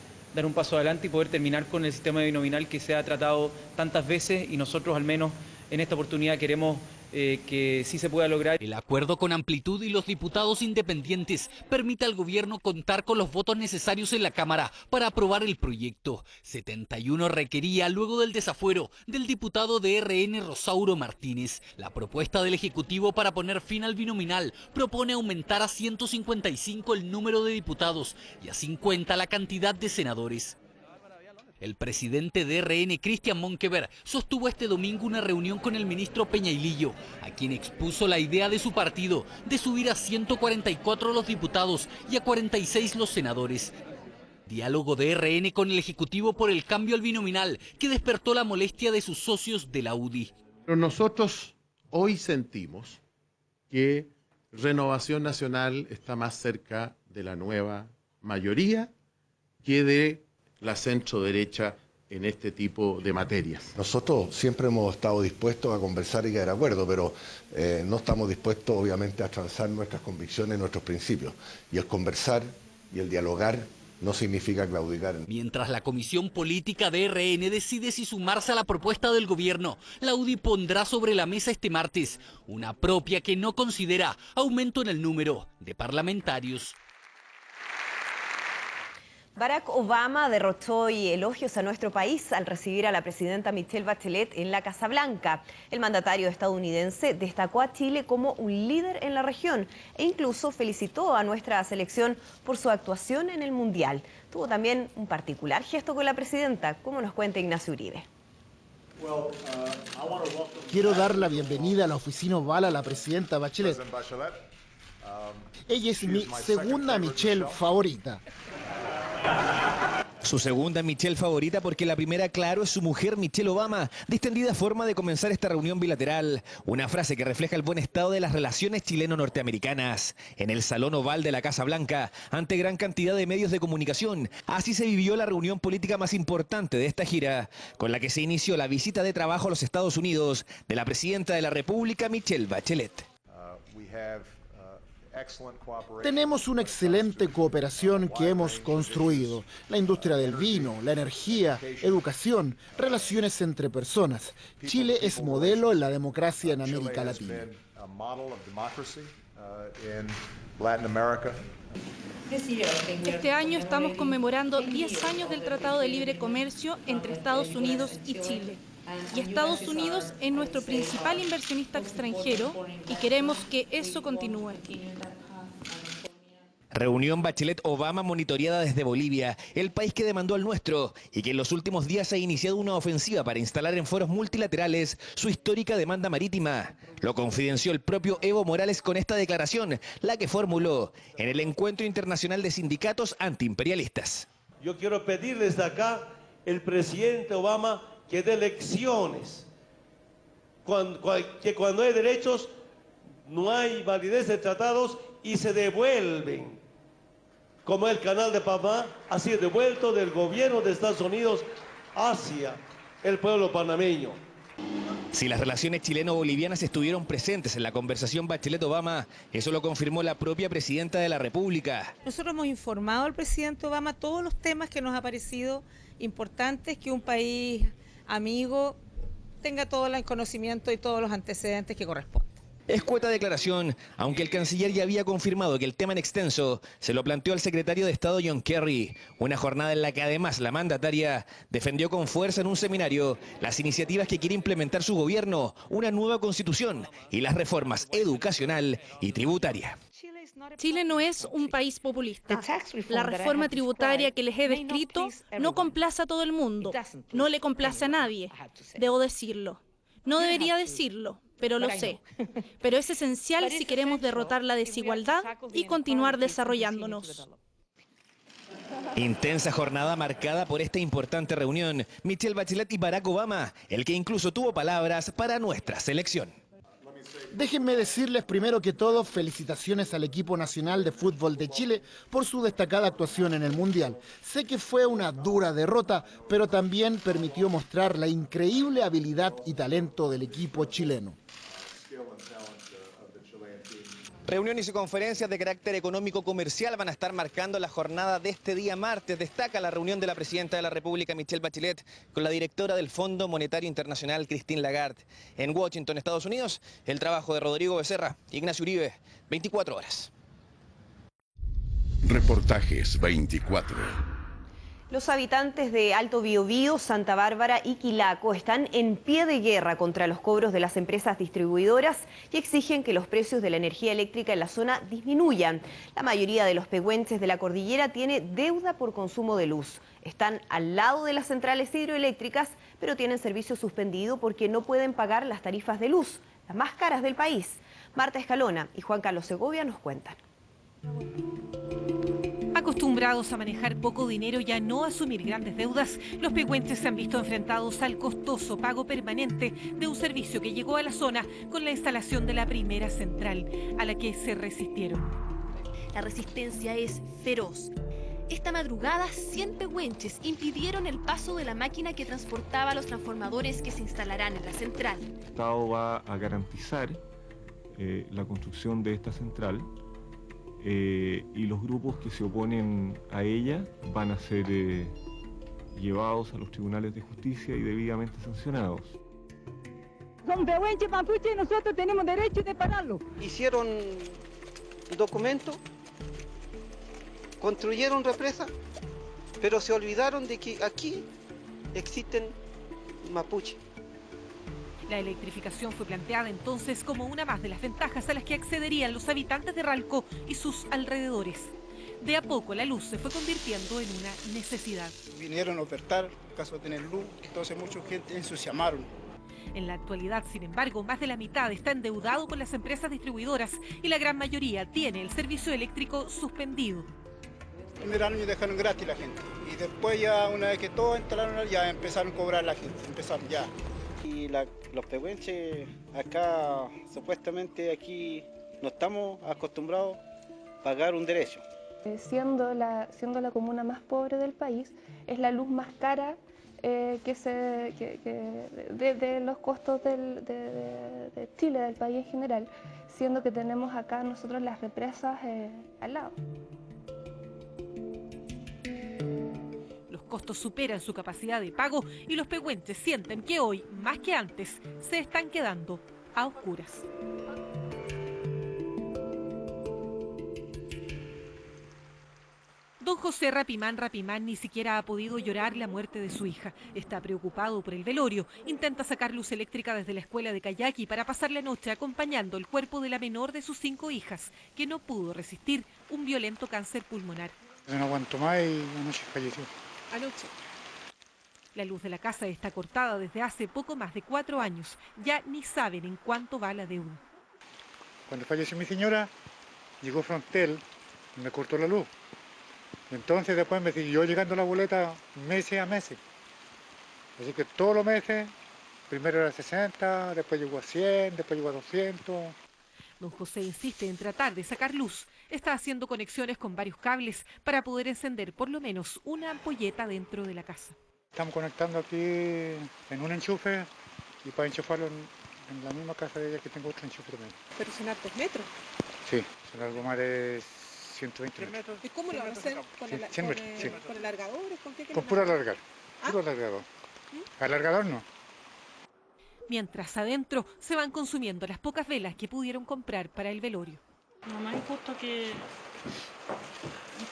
Speaker 25: y poder terminar con el sistema binominal que se ha tratado tantas veces y nosotros al menos en esta oportunidad queremos que sí se pueda lograr.
Speaker 10: El acuerdo con Amplitud y los diputados independientes permite al gobierno contar con los votos necesarios en la Cámara para aprobar el proyecto. 71 requería luego del desafuero del diputado de RN Rosauro Martínez. La propuesta del Ejecutivo para poner fin al binominal propone aumentar a 155 el número de diputados y a 50 la cantidad de senadores. El presidente de RN, Cristian Monkever, sostuvo este domingo una reunión con el ministro Peñailillo, a quien expuso la idea de su partido de subir a 144 los diputados y a 46 los senadores. Diálogo de RN con el Ejecutivo por el cambio al binominal que despertó la molestia de sus socios de la UDI.
Speaker 26: Pero nosotros hoy sentimos que Renovación Nacional está más cerca de la nueva mayoría que de la centro-derecha en este tipo de materias.
Speaker 28: Nosotros siempre hemos estado dispuestos a conversar y llegar a acuerdo, pero no estamos dispuestos obviamente a transar nuestras convicciones, nuestros principios. Y el conversar y el dialogar no significa claudicar.
Speaker 10: Mientras la Comisión Política de RN decide si sumarse a la propuesta del gobierno, la UDI pondrá sobre la mesa este martes una propia que no considera aumento en el número de parlamentarios.
Speaker 2: Barack Obama derrochó elogios a nuestro país al recibir a la presidenta Michelle Bachelet en la Casa Blanca. El mandatario estadounidense destacó a Chile como un líder en la región e incluso felicitó a nuestra selección por su actuación en el Mundial. Tuvo también un particular gesto con la presidenta, como nos cuenta Ignacio Uribe.
Speaker 24: Quiero dar la bienvenida a la oficina oval a la presidenta Bachelet. Ella es mi segunda Michelle favorita.
Speaker 7: Su segunda Michelle favorita porque la primera, claro, es su mujer Michelle Obama, distendida forma de comenzar esta reunión bilateral. Una frase que refleja el buen estado de las relaciones chileno-norteamericanas. En el Salón Oval de la Casa Blanca, ante gran cantidad de medios de comunicación, así se vivió la reunión política más importante de esta gira, con la que se inició la visita de trabajo a los Estados Unidos de la presidenta de la República, Michelle Bachelet.
Speaker 24: Tenemos una excelente cooperación que hemos construido. La industria del vino, la energía, educación, relaciones entre personas. Chile es modelo en la democracia en América Latina.
Speaker 8: Este año estamos conmemorando 10 años del Tratado de Libre Comercio entre Estados Unidos y Chile. Y Estados Unidos es nuestro principal inversionista extranjero y queremos que eso continúe.
Speaker 7: Reunión Bachelet-Obama monitoreada desde Bolivia, el país que demandó al nuestro y que en los últimos días ha iniciado una ofensiva para instalar en foros multilaterales su histórica demanda marítima. Lo confidenció el propio Evo Morales con esta declaración, la que formuló en el Encuentro Internacional de Sindicatos Antiimperialistas.
Speaker 9: Yo quiero pedirles de acá, el presidente Obama, que dé lecciones, que cuando hay derechos no hay validez de tratados y se devuelven, como el canal de Panamá ha sido devuelto del gobierno de Estados Unidos hacia el pueblo panameño.
Speaker 7: Si las relaciones chileno-bolivianas estuvieron presentes en la conversación Bachelet-Obama, eso lo confirmó la propia presidenta de la República.
Speaker 11: Nosotros hemos informado al presidente Obama todos los temas que nos ha parecido importantes, que un país amigo tenga todo el conocimiento y todos los antecedentes que corresponden.
Speaker 7: Escueta declaración, aunque el canciller ya había confirmado que el tema en extenso se lo planteó al secretario de Estado John Kerry, una jornada en la que además la mandataria defendió con fuerza en un seminario las iniciativas que quiere implementar su gobierno, una nueva constitución y las reformas educacional y tributaria.
Speaker 8: Chile no es un país populista. La reforma tributaria que les he descrito no complace a todo el mundo, no le complace a nadie, debo decirlo. No debería decirlo, pero lo sé. Pero es esencial si queremos derrotar la desigualdad y continuar desarrollándonos.
Speaker 7: Intensa jornada marcada por esta importante reunión. Michelle Bachelet y Barack Obama, el que incluso tuvo palabras para nuestra selección.
Speaker 24: Déjenme decirles primero que todo felicitaciones al equipo nacional de fútbol de Chile por su destacada actuación en el Mundial. Sé que fue una dura derrota, pero también permitió mostrar la increíble habilidad y talento del equipo chileno.
Speaker 7: Reuniones y conferencias de carácter económico-comercial van a estar marcando la jornada de este día martes. Destaca la reunión de la presidenta de la República, Michelle Bachelet, con la directora del Fondo Monetario Internacional, Christine Lagarde. En Washington, Estados Unidos, el trabajo de Rodrigo Becerra, Ignacio Uribe, 24 horas.
Speaker 12: Reportajes 24.
Speaker 2: Los habitantes de Alto Biobío, Santa Bárbara y Quilaco están en pie de guerra contra los cobros de las empresas distribuidoras y exigen que los precios de la energía eléctrica en la zona disminuyan. La mayoría de los pehuenches de la cordillera tiene deuda por consumo de luz. Están al lado de las centrales hidroeléctricas, pero tienen servicio suspendido porque no pueden pagar las tarifas de luz, las más caras del país. Marta Escalona y Juan Carlos Segovia nos cuentan.
Speaker 13: Acostumbrados a manejar poco dinero y a no asumir grandes deudas, los pehuenches se han visto enfrentados al costoso pago permanente de un servicio que llegó a la zona con la instalación de la primera central, a la que se resistieron.
Speaker 19: La resistencia es feroz. Esta madrugada, 100 pehuenches impidieron el paso de la máquina que transportaba los transformadores que se instalarán en la central.
Speaker 27: El Estado va a garantizar la construcción de esta central. Y los grupos que se oponen a ella van a ser llevados a los tribunales de justicia y debidamente sancionados.
Speaker 29: Son pehuenches mapuche y nosotros tenemos derecho de pagarlo.
Speaker 30: Hicieron documento, construyeron represa, pero se olvidaron de que aquí existen mapuche.
Speaker 13: La electrificación fue planteada entonces como una más de las ventajas a las que accederían los habitantes de Ralco y sus alrededores. De a poco la luz se fue convirtiendo en una necesidad.
Speaker 31: Vinieron a ofertar, en caso de tener luz, entonces mucha gente ensuciamaron.
Speaker 13: En la actualidad, sin embargo, más de la mitad está endeudado con las empresas distribuidoras y la gran mayoría tiene el servicio eléctrico suspendido.
Speaker 31: primer año dejaron gratis la gente. Y después ya una vez que todos instalaron, ya empezaron a cobrar la gente, empezaron ya.
Speaker 30: Y los pehuenches acá, supuestamente aquí no estamos acostumbrados a pagar un derecho.
Speaker 3: Siendo la comuna más pobre del país, es la luz más cara de los costos de Chile, del país en general, siendo que tenemos acá nosotros las represas al lado.
Speaker 13: Los costos superan su capacidad de pago y los pehuenches sienten que hoy, más que antes, se están quedando a oscuras. Don José Rapimán ni siquiera ha podido llorar la muerte de su hija. Está preocupado por el velorio. Intenta sacar luz eléctrica desde la escuela de Kayaki para pasar la noche acompañando el cuerpo de la menor de sus 5 hijas, que no pudo resistir un violento cáncer pulmonar.
Speaker 31: Yo no aguanto más y anoche falleció.
Speaker 13: Anoche. La luz de la casa está cortada desde hace poco más de 4 años. Ya ni saben en cuánto va la deuda.
Speaker 31: Cuando falleció mi señora, llegó Frontel y me cortó la luz. Entonces después me siguió llegando la boleta meses a meses. Así que todos los meses, primero era 60, después llegó a 100, después llegó a 200.
Speaker 13: Don José insiste en tratar de sacar luz. Está haciendo conexiones con varios cables para poder encender por lo menos una ampolleta dentro de la casa.
Speaker 31: Estamos conectando aquí en un enchufe y para enchufarlo en la misma casa de ella que tengo otro enchufe también.
Speaker 4: ¿Pero son hartos metros?
Speaker 31: Sí, son algo más de 120 metros.
Speaker 4: ¿Y cómo lo van a hacer? ¿Con alargadores? ¿Con qué?
Speaker 31: Con puro alargar, puro alargador. Alargador no.
Speaker 13: Mientras adentro se van consumiendo las pocas velas que pudieron comprar para el velorio.
Speaker 5: No me importa que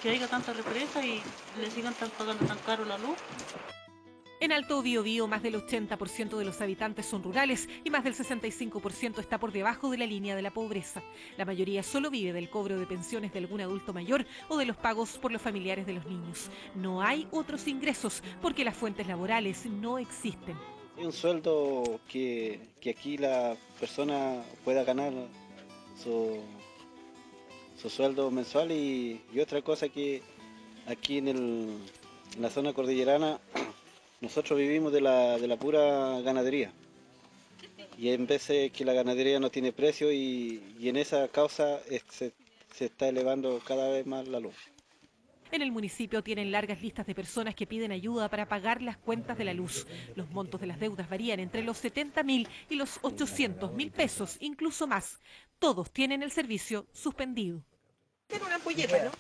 Speaker 5: haya tanta represa y le sigan pagando tan caro la luz.
Speaker 13: En Alto Biobío, más del 80% de los habitantes son rurales y más del 65% está por debajo de la línea de la pobreza. La mayoría solo vive del cobro de pensiones de algún adulto mayor o de los pagos por los familiares de los niños. No hay otros ingresos porque las fuentes laborales no existen.
Speaker 30: Hay un sueldo que aquí la persona pueda ganar su sueldo mensual y otra cosa que aquí en la zona cordillerana nosotros vivimos de la pura ganadería y en vez de que la ganadería no tiene precio y en esa causa se está elevando cada vez más la luz.
Speaker 13: En el municipio tienen largas listas de personas que piden ayuda para pagar las cuentas de la luz. Los montos de las deudas varían entre los 70.000 y los 800.000 pesos, incluso más. Todos tienen el servicio suspendido.
Speaker 4: Tiene una ampolleta, ¿no?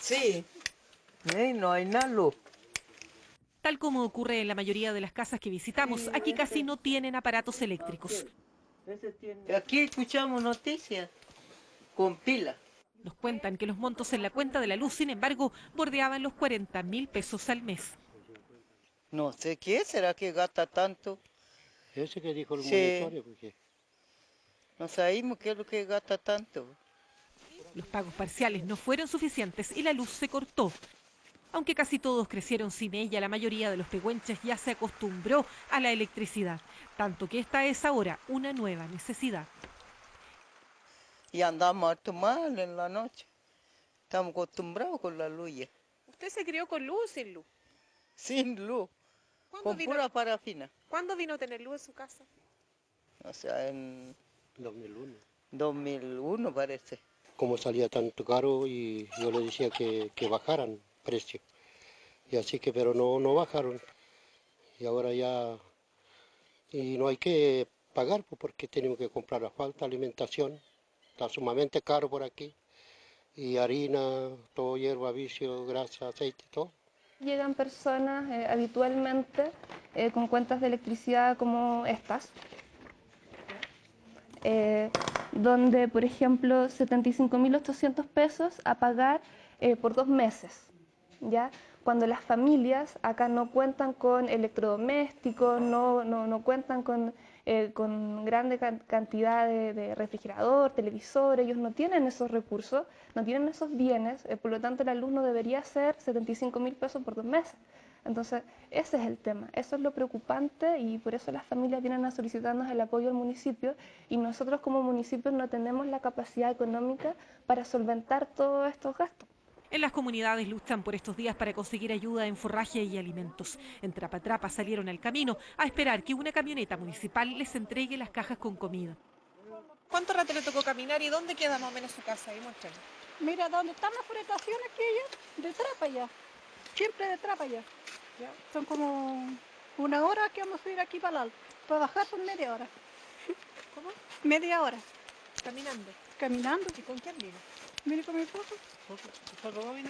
Speaker 6: Sí. No hay nada luz.
Speaker 13: Tal como ocurre en la mayoría de las casas que visitamos, aquí casi no tienen aparatos eléctricos.
Speaker 6: Aquí escuchamos noticias con pila.
Speaker 13: Nos cuentan que los montos en la cuenta de la luz, sin embargo, bordeaban los 40.000 pesos al mes.
Speaker 6: No sé qué será que gasta tanto.
Speaker 31: Ese que dijo el monitorio, porque
Speaker 6: no sabemos qué es lo que gasta tanto.
Speaker 13: Los pagos parciales no fueron suficientes y la luz se cortó. Aunque casi todos crecieron sin ella, la mayoría de los pehuenches ya se acostumbró a la electricidad, tanto que esta es ahora una nueva necesidad.
Speaker 6: Y andamos harto mal en la noche. Estamos acostumbrados con la luz ya.
Speaker 4: ¿Usted se crió con luz o sin luz?
Speaker 6: Sin luz, con pura parafina.
Speaker 4: ¿Cuándo vino a tener luz en su casa?
Speaker 6: O sea, en
Speaker 31: 2001.
Speaker 6: 2001 parece.
Speaker 31: Como salía tanto caro y yo le decía que bajaran precio. Y así que, pero no bajaron. Y ahora ya, y no hay que pagar porque tenemos que comprar asfalto, alimentación. Está sumamente caro por aquí. Y harina, todo, hierba, vicio, grasa, aceite, todo.
Speaker 3: Llegan personas habitualmente con cuentas de electricidad como estas, donde, por ejemplo, 75.800 pesos a pagar por 2 meses, ¿ya? Cuando las familias acá no cuentan con electrodomésticos, no cuentan con grande cantidad de refrigerador, televisor, ellos no tienen esos recursos, no tienen esos bienes, por lo tanto la luz no debería ser 75.000 pesos por 2 meses. Entonces, ese es el tema, eso es lo preocupante y por eso las familias vienen a solicitarnos el apoyo al municipio y nosotros como municipio no tenemos la capacidad económica para solventar todos estos gastos.
Speaker 13: En las comunidades luchan por estos días para conseguir ayuda en forraje y alimentos. En Trapatrapa salieron al camino a esperar que una camioneta municipal les entregue las cajas con comida.
Speaker 4: ¿Cuánto rato le tocó caminar y dónde queda más o menos su casa? Ahí muéstrame.
Speaker 29: Mira, ¿dónde están las fletaciones aquellas? De Trapa ya. Siempre de Trapa ya. Son como 1 hora que vamos a ir aquí para el alto. Para bajar son media hora.
Speaker 4: ¿Cómo?
Speaker 29: Media hora.
Speaker 4: Caminando.
Speaker 29: Caminando.
Speaker 4: ¿Y con quién vino?
Speaker 29: Vine con mi esposo.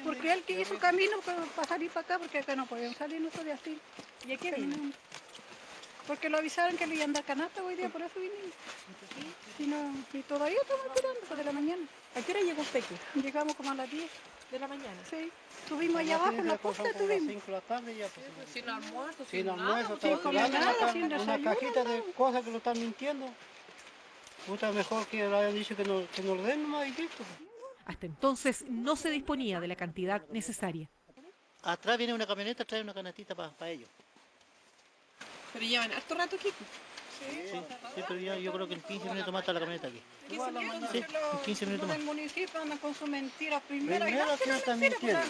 Speaker 29: Porque él que hizo camino para salir para acá, porque acá no podían salir nosotros de así.
Speaker 4: ¿Y a qué vino?
Speaker 29: Porque lo avisaron que le iban a dar canasta hoy día, por eso vinimos. Y todavía estamos esperando, pues de la mañana.
Speaker 4: ¿A qué hora llegó usted aquí?
Speaker 29: Llegamos como a las 10.
Speaker 4: ¿De la mañana?
Speaker 29: Sí. Estuvimos allá abajo en la punta, estuvimos.
Speaker 4: Sin almuerzo,
Speaker 31: sin almuerzo,
Speaker 29: sin comer nada, sin
Speaker 31: una
Speaker 29: desayuno.
Speaker 31: cajita de cosas que lo están mintiendo. Puta, mejor que le hayan dicho que nos den nomás y listo.
Speaker 13: Hasta entonces no se disponía de la cantidad necesaria.
Speaker 31: Atrás viene una camioneta, trae una canastita para ellos.
Speaker 4: ¿Pero llevan harto rato aquí?
Speaker 31: Sí, pero ya yo creo que en 15 minutos más está la camioneta aquí.
Speaker 29: 15 minutos.
Speaker 31: Sí, en 15 minutos más.
Speaker 29: El municipio anda con sus mentiras primero.
Speaker 31: Primero que no están mintiendo.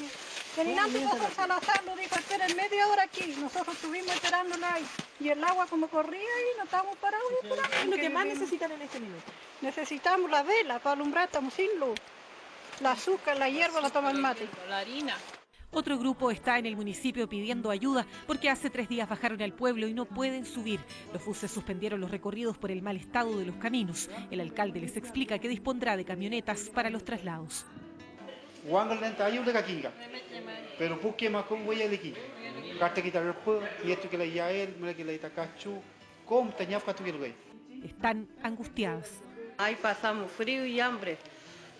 Speaker 29: Fernando José Salazar lo dijo, esperen media hora aquí. Nosotros estuvimos esperándola ahí. Y el agua como corría y no estábamos parados esperando.
Speaker 4: ¿Qué es lo que más necesitan en este minuto?
Speaker 29: Necesitamos la vela para alumbrar, estamos sin luz. La azúcar, la hierba, la toma el mate.
Speaker 4: La harina.
Speaker 13: Otro grupo está en el municipio pidiendo ayuda porque hace 3 días bajaron al pueblo y no pueden subir. Los buses suspendieron los recorridos por el mal estado de los caminos. El alcalde les explica que dispondrá de camionetas para los traslados.
Speaker 31: Pero ¿por qué más con huella de aquí?
Speaker 13: Están angustiadas.
Speaker 6: Ahí pasamos frío y hambre.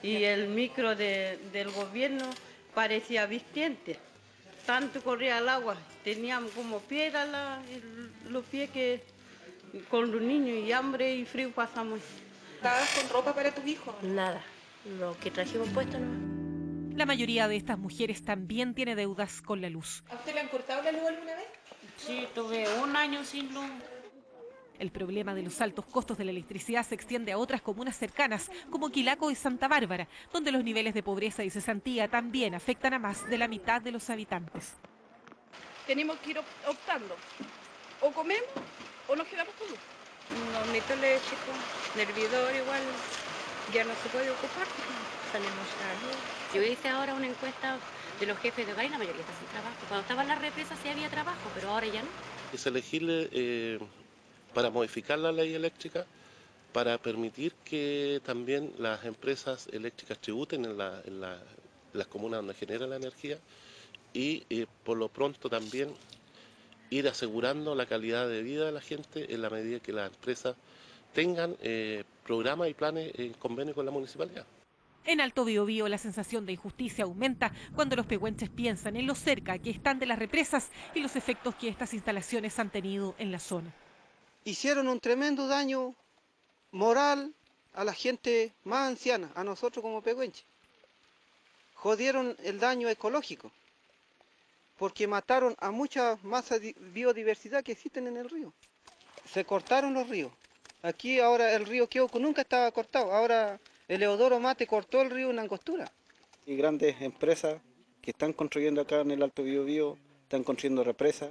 Speaker 6: Y el micro del gobierno parecía vistiente. Tanto corría el agua, teníamos como piedra los pies que con los niños y hambre y frío pasamos.
Speaker 4: ¿Estabas con ropa para tus hijos?
Speaker 1: Nada, lo que trajimos puesto no.
Speaker 13: La mayoría de estas mujeres también tiene deudas con la luz.
Speaker 4: ¿A usted le han cortado la luz alguna vez?
Speaker 1: Sí, tuve 1 año sin luz.
Speaker 13: El problema de los altos costos de la electricidad se extiende a otras comunas cercanas, como Quilaco y Santa Bárbara, donde los niveles de pobreza y cesantía también afectan a más de la mitad de los habitantes.
Speaker 29: Tenemos que ir optando. O comemos o nos quedamos con luz.
Speaker 6: Un hornito eléctrico, hervidor igual, ya no se puede ocupar.
Speaker 1: Salimos a luz. Yo hice ahora una encuesta de los jefes de hogar y la mayoría está sin trabajo. Cuando estaban las represas sí había trabajo, pero ahora ya no.
Speaker 14: Es elegirle para modificar la ley eléctrica, para permitir que también las empresas eléctricas tributen en las comunas donde genera la energía y por lo pronto también ir asegurando la calidad de vida de la gente en la medida que las empresas tengan programas y planes en convenio con la municipalidad.
Speaker 13: En Alto Biobío la sensación de injusticia aumenta cuando los pehuenches piensan en lo cerca que están de las represas y los efectos que estas instalaciones han tenido en la zona.
Speaker 31: Hicieron un tremendo daño moral a la gente más anciana, a nosotros como pehuenches. Jodieron el daño ecológico, porque mataron a mucha masa de biodiversidad que existen en el río. Se cortaron los ríos. Aquí ahora el río Quioco nunca estaba cortado, ahora el Eudoro Mate cortó el río en Angostura. Y grandes empresas que están construyendo acá en el Alto Biobío, están construyendo represas,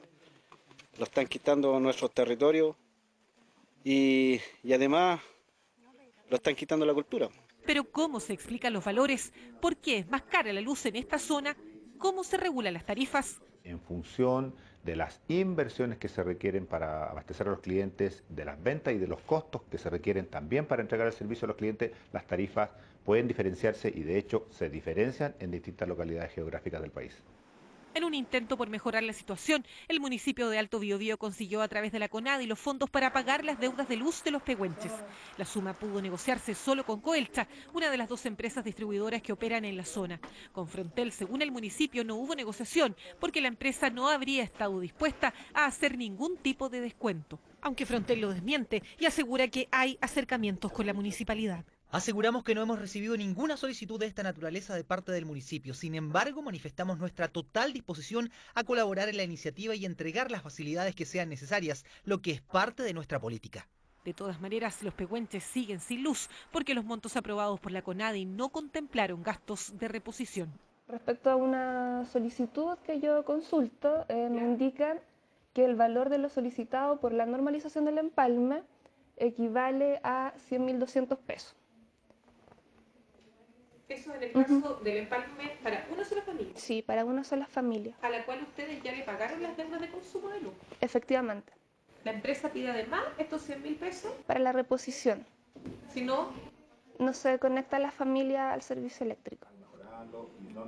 Speaker 31: lo están quitando nuestros territorios. Y además lo están quitando la cultura.
Speaker 13: Pero ¿cómo se explican los valores? ¿Por qué es más cara la luz en esta zona? ¿Cómo se regulan las tarifas?
Speaker 15: En función de las inversiones que se requieren para abastecer a los clientes, de las ventas y de los costos que se requieren también para entregar el servicio a los clientes, las tarifas pueden diferenciarse y de hecho se diferencian en distintas localidades geográficas del país.
Speaker 13: En un intento por mejorar la situación, el municipio de Alto Biobío consiguió a través de la CONADI los fondos para pagar las deudas de luz de los pehuenches. La suma pudo negociarse solo con Coelcha, una de las 2 empresas distribuidoras que operan en la zona. Con Frontel, según el municipio, no hubo negociación porque la empresa no habría estado dispuesta a hacer ningún tipo de descuento. Aunque Frontel lo desmiente y asegura que hay acercamientos con la municipalidad.
Speaker 16: Aseguramos que no hemos recibido ninguna solicitud de esta naturaleza de parte del municipio. Sin embargo, manifestamos nuestra total disposición a colaborar en la iniciativa y entregar las facilidades que sean necesarias, lo que es parte de nuestra política.
Speaker 13: De todas maneras, los pehuenches siguen sin luz porque los montos aprobados por la CONADI no contemplaron gastos de reposición.
Speaker 3: Respecto a una solicitud que yo consulto, me indican que el valor de lo solicitado por la normalización del empalme equivale a 100.200 pesos.
Speaker 13: Eso en el caso del empalme para una sola familia.
Speaker 3: Sí, para una sola familia.
Speaker 13: A la cual ustedes ya le pagaron las deudas de consumo de luz.
Speaker 3: Efectivamente.
Speaker 13: ¿La empresa pide además estos 100.000 pesos?
Speaker 3: Para la reposición.
Speaker 13: Si no,
Speaker 3: no se conecta la familia al servicio eléctrico.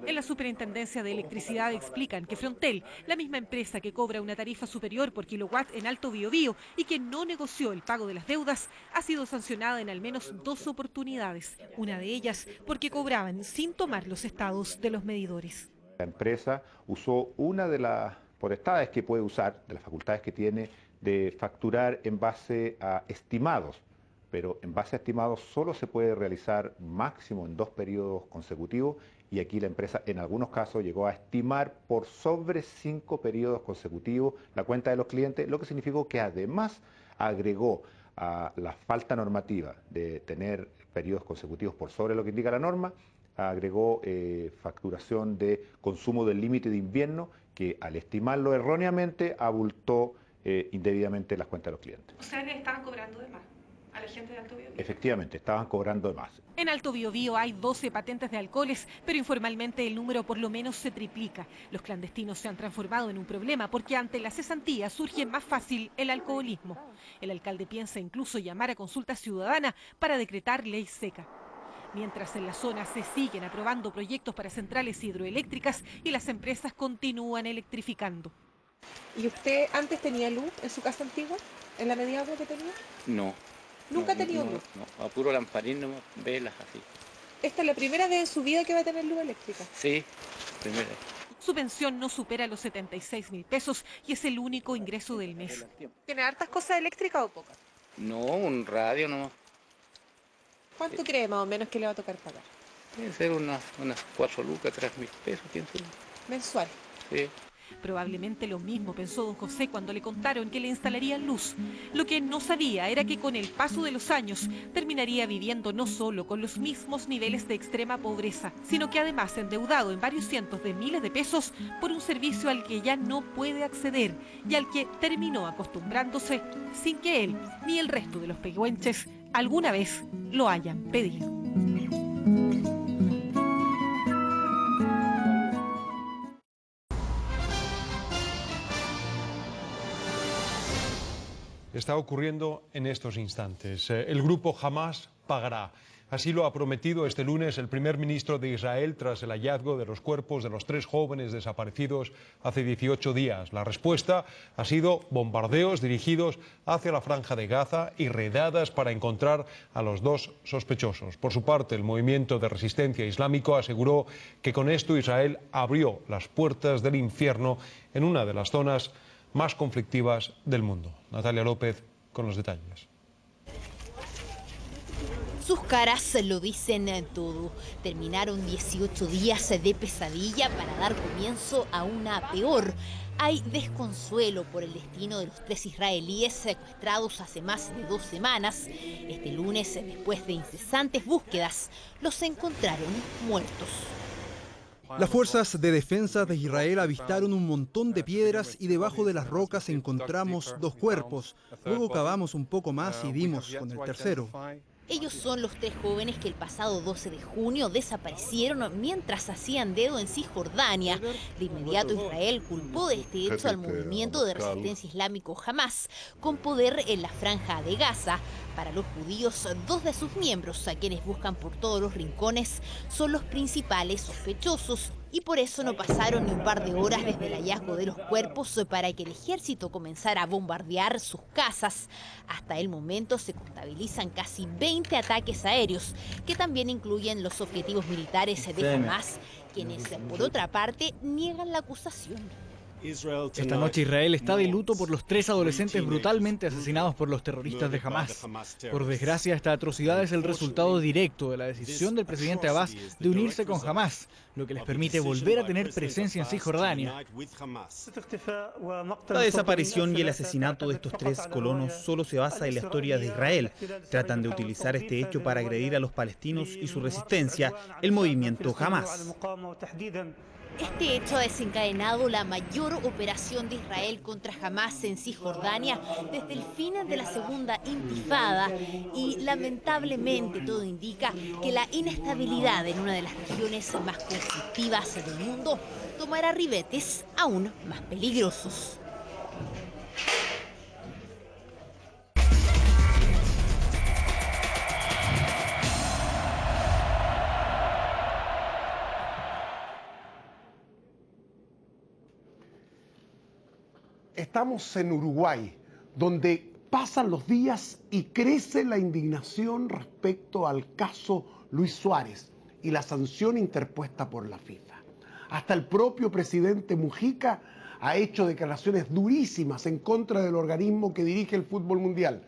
Speaker 13: En la Superintendencia de Electricidad explican que Frontel, la misma empresa que cobra una tarifa superior por kilowatt en Alto Biobío y que no negoció el pago de las deudas, ha sido sancionada en al menos 2 oportunidades. Una de ellas porque cobraban sin tomar los estados de los medidores.
Speaker 15: La empresa usó una de las potestades que puede usar, de las facultades que tiene, de facturar en base a estimados. Pero en base a estimados solo se puede realizar máximo en 2 periodos consecutivos y aquí la empresa en algunos casos llegó a estimar por sobre 5 periodos consecutivos la cuenta de los clientes, lo que significó que además agregó a la falta normativa de tener periodos consecutivos por sobre lo que indica la norma, agregó facturación de consumo del límite de invierno que al estimarlo erróneamente abultó indebidamente las cuentas de los clientes.
Speaker 13: O sea, le estaban cobrando de más a la gente de Alto Biobío.
Speaker 15: Efectivamente, estaban cobrando de más.
Speaker 13: En Alto Biobío hay 12 patentes de alcoholes, pero informalmente el número por lo menos se triplica. Los clandestinos se han transformado en un problema porque ante la cesantía surge más fácil el alcoholismo. El alcalde piensa incluso llamar a consulta ciudadana para decretar ley seca. Mientras en la zona se siguen aprobando proyectos para centrales hidroeléctricas y las empresas continúan electrificando.
Speaker 4: ¿Y usted antes tenía luz en su casa antigua? ¿En la media agua que tenía?
Speaker 9: No.
Speaker 4: ¿Nunca ha tenido luz?
Speaker 9: No, a puro lamparín, nomás, velas así.
Speaker 4: ¿Esta es la primera vez en su vida que va a tener luz eléctrica?
Speaker 9: Sí, primera.
Speaker 13: Su pensión no supera los 76.000 pesos y es el único ingreso del mes.
Speaker 4: ¿Tiene hartas cosas eléctricas o pocas?
Speaker 9: No, un radio nomás.
Speaker 4: ¿Cuánto cree más o menos que le va a tocar pagar?
Speaker 9: Debe ser unas 4 lucas, 3.000 pesos, pienso.
Speaker 4: ¿Mensual?
Speaker 9: Sí.
Speaker 13: Probablemente lo mismo pensó don José cuando le contaron que le instalarían luz. Lo que no sabía era que con el paso de los años terminaría viviendo no solo con los mismos niveles de extrema pobreza, sino que además endeudado en varios cientos de miles de pesos por un servicio al que ya no puede acceder y al que terminó acostumbrándose sin que él ni el resto de los pehuenches alguna vez lo hayan pedido.
Speaker 10: Está ocurriendo en estos instantes. El grupo Hamás pagará. Así lo ha prometido este lunes el primer ministro de Israel tras el hallazgo de los cuerpos de los 3 jóvenes desaparecidos hace 18 días. La respuesta ha sido bombardeos dirigidos hacia la franja de Gaza y redadas para encontrar a los 2 sospechosos. Por su parte, el movimiento de resistencia islámico aseguró que con esto Israel abrió las puertas del infierno en una de las zonas más conflictivas del mundo. Natalia López con los detalles.
Speaker 17: Sus caras lo dicen todo. Terminaron 18 días de pesadilla para dar comienzo a una peor. Hay desconsuelo por el destino de los 3 israelíes secuestrados hace más de 2 semanas. Este lunes, después de incesantes búsquedas, los encontraron muertos.
Speaker 18: Las fuerzas de defensa de Israel avistaron un montón de piedras y debajo de las rocas encontramos 2 cuerpos. Luego cavamos un poco más y dimos con el tercero.
Speaker 17: Ellos son los 3 jóvenes que el pasado 12 de junio desaparecieron mientras hacían dedo en Cisjordania. De inmediato Israel culpó de este hecho al movimiento de resistencia islámico Hamás, con poder en la franja de Gaza. Para los judíos, 2 de sus miembros, a quienes buscan por todos los rincones, son los principales sospechosos. Y por eso no pasaron ni un par de horas desde el hallazgo de los cuerpos para que el ejército comenzara a bombardear sus casas. Hasta el momento se contabilizan casi 20 ataques aéreos, que también incluyen los objetivos militares de Hamás, quienes por otra parte niegan la acusación.
Speaker 7: Esta noche Israel está de luto por los 3 adolescentes brutalmente asesinados por los terroristas de Hamas. Por desgracia, esta atrocidad es el resultado directo de la decisión del presidente Abbas de unirse con Hamas, lo que les permite volver a tener presencia en Cisjordania.
Speaker 8: La desaparición y el asesinato de estos 3 colonos solo se basa en la historia de Israel. Tratan de utilizar este hecho para agredir a los palestinos y su resistencia, el movimiento Hamas.
Speaker 17: Este hecho ha desencadenado la mayor operación de Israel contra Hamas en Cisjordania desde el fin de la segunda intifada y lamentablemente todo indica que la inestabilidad en una de las regiones más conflictivas del mundo tomará ribetes aún más peligrosos.
Speaker 11: Estamos en Uruguay, donde pasan los días y crece la indignación respecto al caso Luis Suárez y la sanción interpuesta por la FIFA. Hasta el propio presidente Mujica ha hecho declaraciones durísimas en contra del organismo que dirige el fútbol mundial,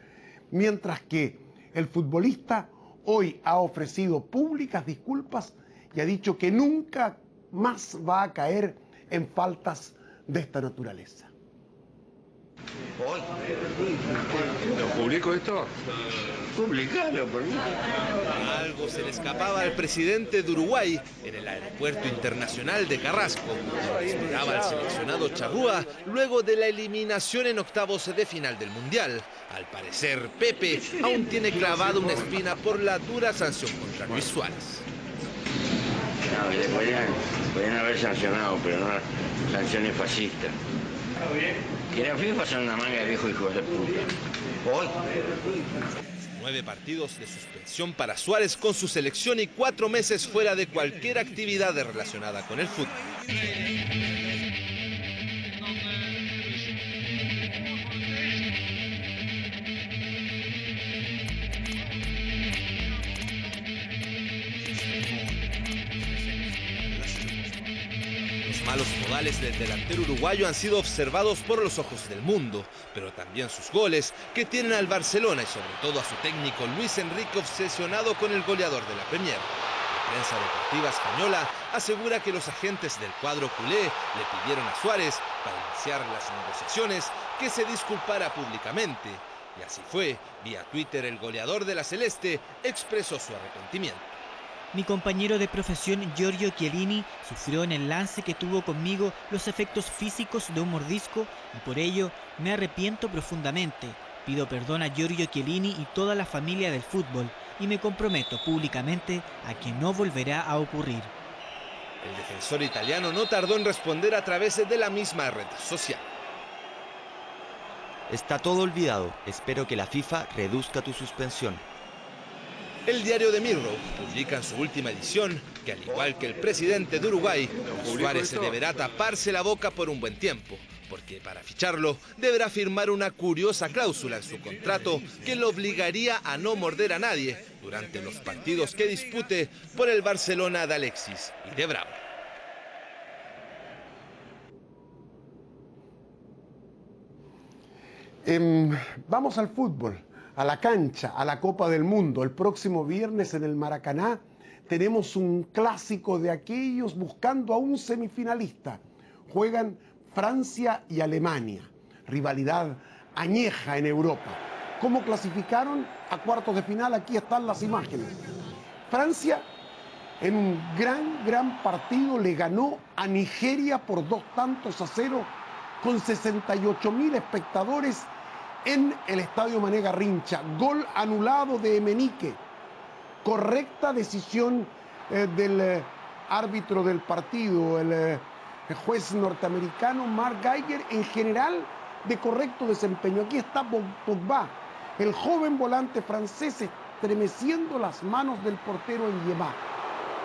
Speaker 11: mientras que el futbolista hoy ha ofrecido públicas disculpas y ha dicho que nunca más va a caer en faltas de esta naturaleza.
Speaker 20: ¿Lo publico esto? Publicalo, por mí.
Speaker 21: Algo se le escapaba al presidente de Uruguay en el aeropuerto internacional de Carrasco. Esperaba al seleccionado charrúa luego de la eliminación en octavos de final del Mundial. Al parecer, Pepe aún tiene clavada una espina por la dura sanción contra Luis Suárez.
Speaker 20: No, que le podrían haber sancionado, pero no sanciones fascistas. Que la FIFA son una manga de viejos hijos de puta. Hoy.
Speaker 21: 9 partidos de suspensión para Suárez con su selección y 4 meses fuera de cualquier actividad relacionada con el fútbol. Los malos modales del delantero uruguayo han sido observados por los ojos del mundo, pero también sus goles, que tienen al Barcelona y sobre todo a su técnico Luis Enrique obsesionado con el goleador de la Premier. La prensa deportiva española asegura que los agentes del cuadro culé le pidieron a Suárez, para iniciar las negociaciones, que se disculpara públicamente. Y así fue, vía Twitter el goleador de la Celeste expresó su arrepentimiento.
Speaker 22: Mi compañero de profesión Giorgio Chiellini sufrió en el lance que tuvo conmigo los efectos físicos de un mordisco y por ello me arrepiento profundamente. Pido perdón a Giorgio Chiellini y toda la familia del fútbol y me comprometo públicamente a que no volverá a ocurrir.
Speaker 21: El defensor italiano no tardó en responder a través de la misma red social.
Speaker 23: Está todo olvidado. Espero que la FIFA reduzca tu suspensión.
Speaker 21: El diario de Mirror publica en su última edición que, al igual que el presidente de Uruguay, Suárez se deberá taparse la boca por un buen tiempo, porque para ficharlo deberá firmar una curiosa cláusula en su contrato que lo obligaría a no morder a nadie durante los partidos que dispute por el Barcelona de Alexis y de Bravo.
Speaker 11: Vamos al fútbol, a la cancha, a la Copa del Mundo. El próximo viernes en el Maracaná tenemos un clásico de aquellos buscando a un semifinalista. Juegan Francia y Alemania, rivalidad añeja en Europa. ¿Cómo clasificaron a cuartos de final? Aquí están las imágenes. Francia, en un gran partido, le ganó a Nigeria por 2-0 con 68.000 espectadores en el Estadio Mané Garrincha. Gol anulado de Emenique. Correcta decisión del árbitro del partido, el juez norteamericano Mark Geiger, en general de correcto desempeño. Aquí está Pogba, el joven volante francés, estremeciendo las manos del portero Enyema.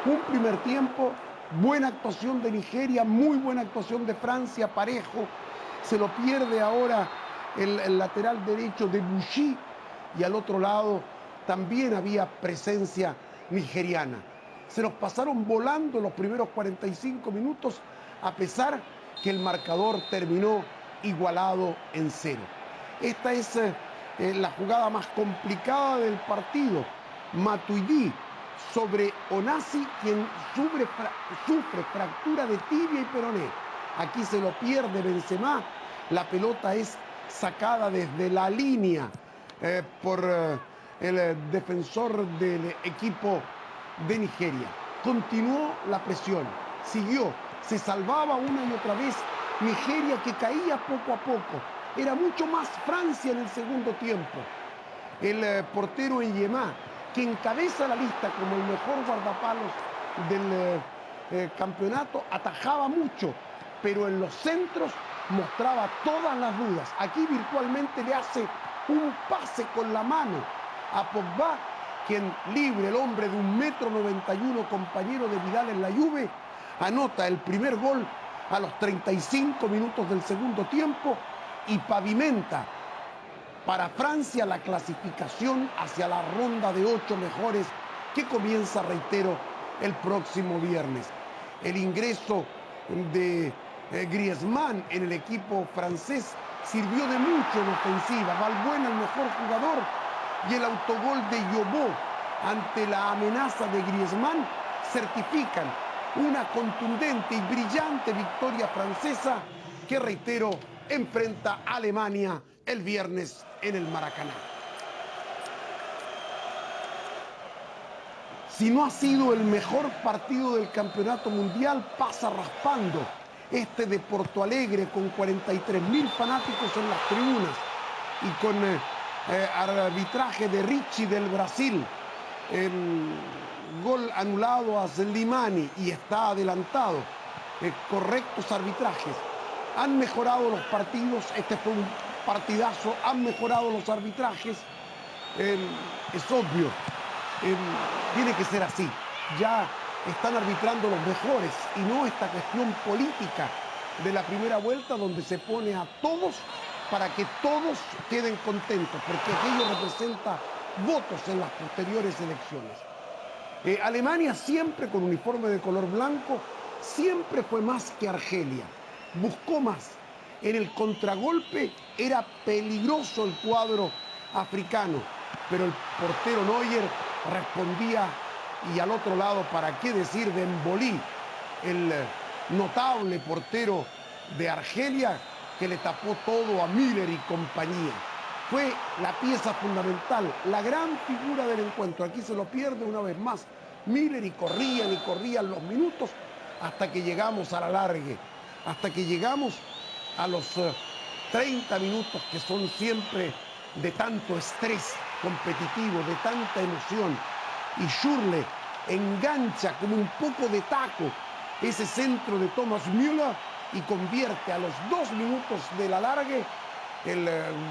Speaker 11: Un primer tiempo, buena actuación de Nigeria, muy buena actuación de Francia, parejo. Se lo pierde ahora el lateral derecho de Bouchy, y al otro lado también había presencia nigeriana. Se los pasaron volando los primeros 45 minutos, a pesar que el marcador terminó igualado en 0. Esta es la jugada más complicada del partido. Matuidi sobre Onasi, quien sufre fractura de tibia y peroné. Aquí se lo pierde Benzema. La pelota es sacada desde la línea por el defensor del equipo de Nigeria. Continuó la presión, siguió, se salvaba una y otra vez Nigeria, que caía poco a poco. Era mucho más Francia en el segundo tiempo. El portero Enyema, que encabeza la lista como el mejor guardapalos del campeonato, atajaba mucho, pero en los centros mostraba todas las dudas. Aquí virtualmente le hace un pase con la mano a Pogba, quien libre, el hombre de 1,91 m, compañero de Vidal en la Juve, anota el primer gol a los 35 minutos del segundo tiempo y pavimenta para Francia la clasificación hacia la ronda de 8 mejores que comienza, reitero, el próximo viernes. El ingreso de Griezmann en el equipo francés sirvió de mucho en ofensiva. Valbuena, el mejor jugador, y el autogol de Yobó ante la amenaza de Griezmann certifican una contundente y brillante victoria francesa que, reitero, enfrenta a Alemania el viernes en el Maracaná. Si no ha sido el mejor partido del campeonato mundial, pasa raspando este de Porto Alegre, con 43.000 fanáticos en las tribunas y con arbitraje de Ricci del Brasil. El gol anulado a Slimani y está adelantado. Correctos arbitrajes. Han mejorado los partidos. Este fue un partidazo. Han mejorado los arbitrajes. Es obvio. Tiene que ser así. Ya están arbitrando los mejores y no esta cuestión política de la primera vuelta, donde se pone a todos para que todos queden contentos, porque aquello representa votos en las posteriores elecciones. Alemania, siempre con uniforme de color blanco, siempre fue más que Argelia, buscó más. En el contragolpe era peligroso el cuadro africano, pero el portero Neuer respondía. Y al otro lado, ¿para qué decir de Mbolí, el notable portero de Argelia, que le tapó todo a Müller y compañía? Fue la pieza fundamental, la gran figura del encuentro. Aquí se lo pierde una vez más Müller, y corrían los minutos hasta que llegamos a la largue, hasta que llegamos a los 30 minutos, que son siempre de tanto estrés competitivo, de tanta emoción. Y Schürrle engancha como un poco de taco ese centro de Thomas Müller y convierte a los 2 minutos de la largue el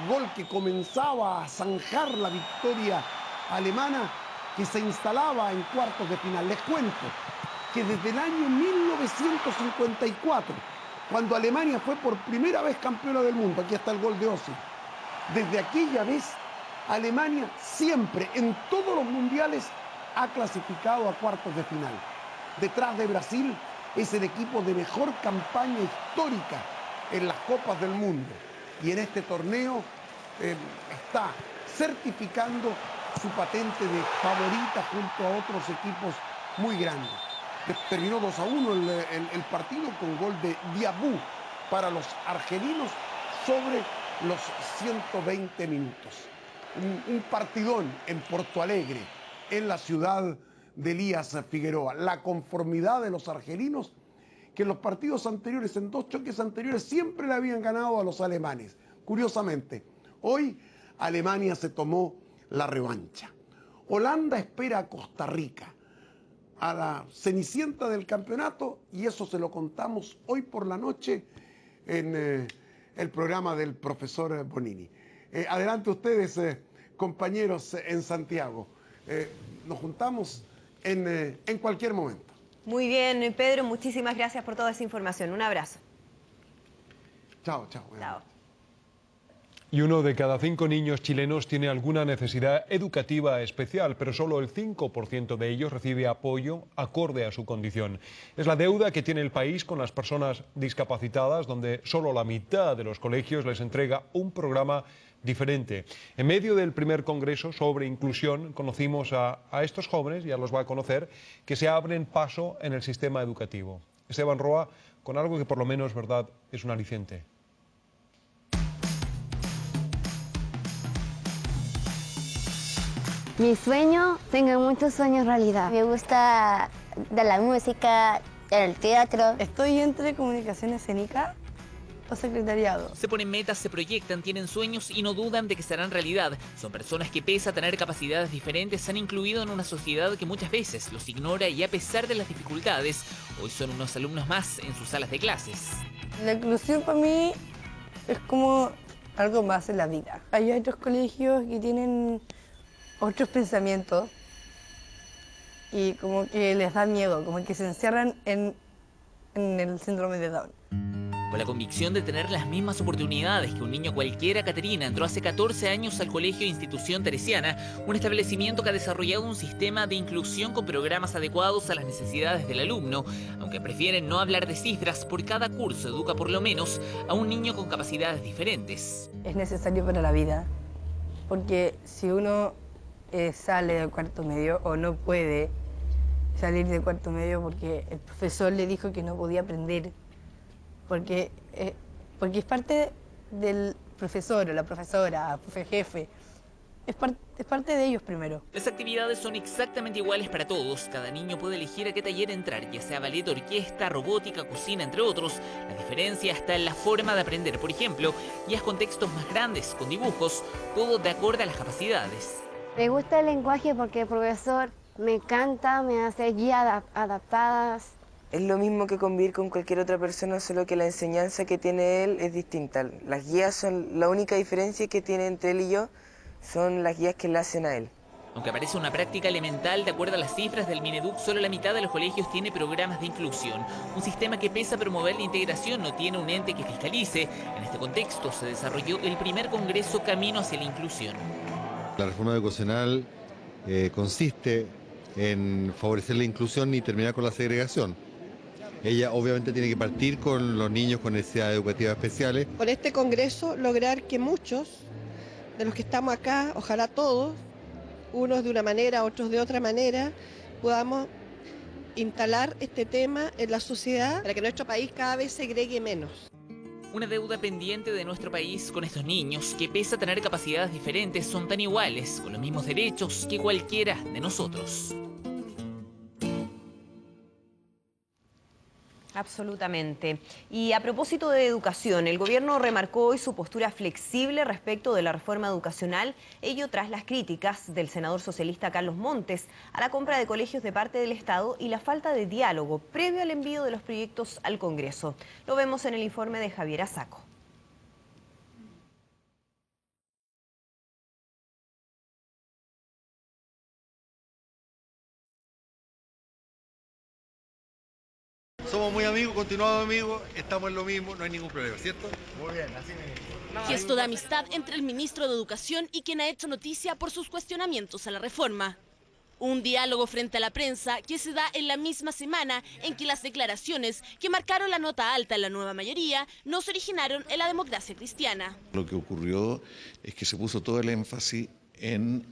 Speaker 11: gol que comenzaba a zanjar la victoria alemana, que se instalaba en cuartos de final. Les cuento que desde el año 1954, cuando Alemania fue por primera vez campeona del mundo, aquí está el gol de Özil, desde aquella vez Alemania siempre, en todos los mundiales, ha clasificado a cuartos de final. Detrás de Brasil es el equipo de mejor campaña histórica en las Copas del Mundo. Y en este torneo está certificando su patente de favorita junto a otros equipos muy grandes. Terminó 2-1 el partido, con gol de Diabú para los argelinos sobre los 120 minutos. Un partidón en Porto Alegre, en la ciudad de Elías Figueroa. La conformidad de los argelinos, que en los partidos anteriores, en 2 choques anteriores, siempre le habían ganado a los alemanes. Curiosamente, hoy Alemania se tomó la revancha. Holanda espera a Costa Rica, a la cenicienta del campeonato, y eso se lo contamos hoy por la noche en el programa del profesor Bonini. Adelante ustedes, compañeros en Santiago. Nos juntamos en cualquier momento.
Speaker 2: Muy bien, Pedro, muchísimas gracias por toda esa información. Un abrazo.
Speaker 11: Chao.
Speaker 2: Chao.
Speaker 10: Y 1 de cada 5 niños chilenos tiene alguna necesidad educativa especial, pero solo el 5% de ellos recibe apoyo acorde a su condición. Es la deuda que tiene el país con las personas discapacitadas, donde solo la mitad de los colegios les entrega un programa diferente. En medio del primer congreso sobre inclusión conocimos a estos jóvenes, ya los va a conocer, que se abren paso en el sistema educativo. Esteban Roa, con algo que por lo menos, ¿verdad?, es un aliciente.
Speaker 5: Mi sueño, tengo muchos sueños en realidad. Me gusta de la música, el teatro.
Speaker 6: Estoy entre comunicación escénica o secretariado.
Speaker 12: Se ponen metas, se proyectan, tienen sueños y no dudan de que serán realidad. Son personas que, pese a tener capacidades diferentes, se han incluido en una sociedad que muchas veces los ignora y, a pesar de las dificultades, hoy son unos alumnos más en sus salas de clases.
Speaker 6: La inclusión para mí es como algo más en la vida. Hay otros colegios que tienen otros pensamientos y como que les da miedo, como que se encierran en el síndrome de Down.
Speaker 12: Con la convicción de tener las mismas oportunidades que un niño cualquiera, Caterina entró hace 14 años al Colegio Institución Teresiana, un establecimiento que ha desarrollado un sistema de inclusión con programas adecuados a las necesidades del alumno. Aunque prefieren no hablar de cifras, por cada curso educa por lo menos a un niño con capacidades diferentes.
Speaker 6: Es necesario para la vida, porque si uno sale del cuarto medio o no puede salir del cuarto medio porque el profesor le dijo que no podía aprender, porque es parte del profesor o la profesora, profe jefe, es parte de ellos primero.
Speaker 12: Las actividades son exactamente iguales para todos. Cada niño puede elegir a qué taller entrar, ya sea ballet, orquesta, robótica, cocina, entre otros. La diferencia está en la forma de aprender. Por ejemplo, guías con textos más grandes, con dibujos, todo de acuerdo a las capacidades.
Speaker 5: Me gusta el lenguaje porque el profesor me encanta, me hace guías adaptadas.
Speaker 19: Es lo mismo que convivir con cualquier otra persona, solo que la enseñanza que tiene él es distinta. Las guías son la única diferencia que tiene entre él y yo, son las guías que le hacen a él.
Speaker 12: Aunque parece una práctica elemental, de acuerdo a las cifras del Mineduc, solo la mitad de los colegios tiene programas de inclusión. Un sistema que, pese a promover la integración, no tiene un ente que fiscalice. En este contexto se desarrolló el primer congreso Camino hacia la Inclusión.
Speaker 24: La reforma educacional consiste en favorecer la inclusión y terminar con la segregación. Ella obviamente tiene que partir con los niños con necesidades educativas especiales.
Speaker 25: Con este congreso lograr que muchos de los que estamos acá, ojalá todos, unos de una manera, otros de otra manera, podamos instalar este tema en la sociedad para que nuestro país cada vez segregue menos.
Speaker 12: Una deuda pendiente de nuestro país con estos niños que, pese a tener capacidades diferentes, son tan iguales, con los mismos derechos que cualquiera de nosotros.
Speaker 2: Absolutamente. Y a propósito de educación, el gobierno remarcó hoy su postura flexible respecto de la reforma educacional, ello tras las críticas del senador socialista Carlos Montes a la compra de colegios de parte del Estado y la falta de diálogo previo al envío de los proyectos al Congreso. Lo vemos en el informe de Javier Azaco.
Speaker 26: Somos muy amigos, continuamos amigos, estamos en lo mismo, no hay ningún problema, ¿cierto? Muy bien, así mismo.
Speaker 27: Gesto de amistad entre el ministro de Educación y quien ha hecho noticia por sus cuestionamientos a la reforma. Un diálogo frente a la prensa que se da en la misma semana en que las declaraciones que marcaron la nota alta en la nueva mayoría no se originaron en la democracia cristiana.
Speaker 28: Lo que ocurrió es que se puso todo el énfasis en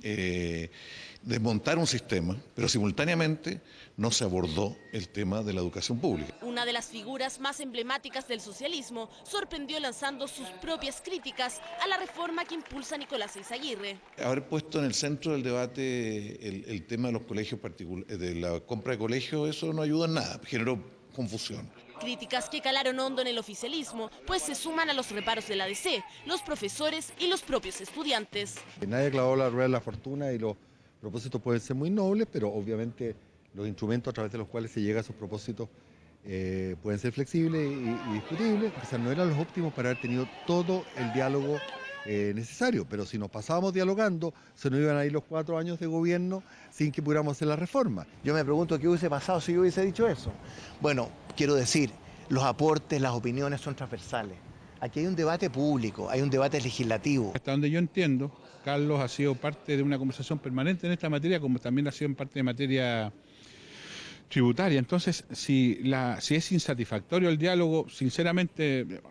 Speaker 28: desmontar un sistema, pero simultáneamente no se abordó el tema de la educación pública.
Speaker 27: Una de las figuras más emblemáticas del socialismo sorprendió lanzando sus propias críticas a la reforma que impulsa Nicolás Eizaguirre.
Speaker 28: Haber puesto en el centro del debate el tema de los colegios particulares, de la compra de colegios, eso no ayuda en nada, generó confusión.
Speaker 27: Críticas que calaron hondo en el oficialismo, pues se suman a los reparos de la ADC, los profesores y los propios estudiantes.
Speaker 24: Nadie clavó la rueda de la fortuna y los propósitos pueden ser muy nobles, pero obviamente los instrumentos a través de los cuales se llega a esos propósitos pueden ser flexibles y discutibles. Quizás no eran los óptimos para haber tenido todo el diálogo necesario, pero si nos pasábamos dialogando, se nos iban a ir los 4 años de gobierno sin que pudiéramos hacer la reforma.
Speaker 29: Yo me pregunto qué hubiese pasado si yo hubiese dicho eso. Bueno, quiero decir, los aportes, las opiniones son transversales. Aquí hay un debate público, hay un debate legislativo.
Speaker 1: Hasta donde yo entiendo, Carlos ha sido parte de una conversación permanente en esta materia, como también ha sido en parte de materia tributaria. Entonces, si es insatisfactorio el diálogo, sinceramente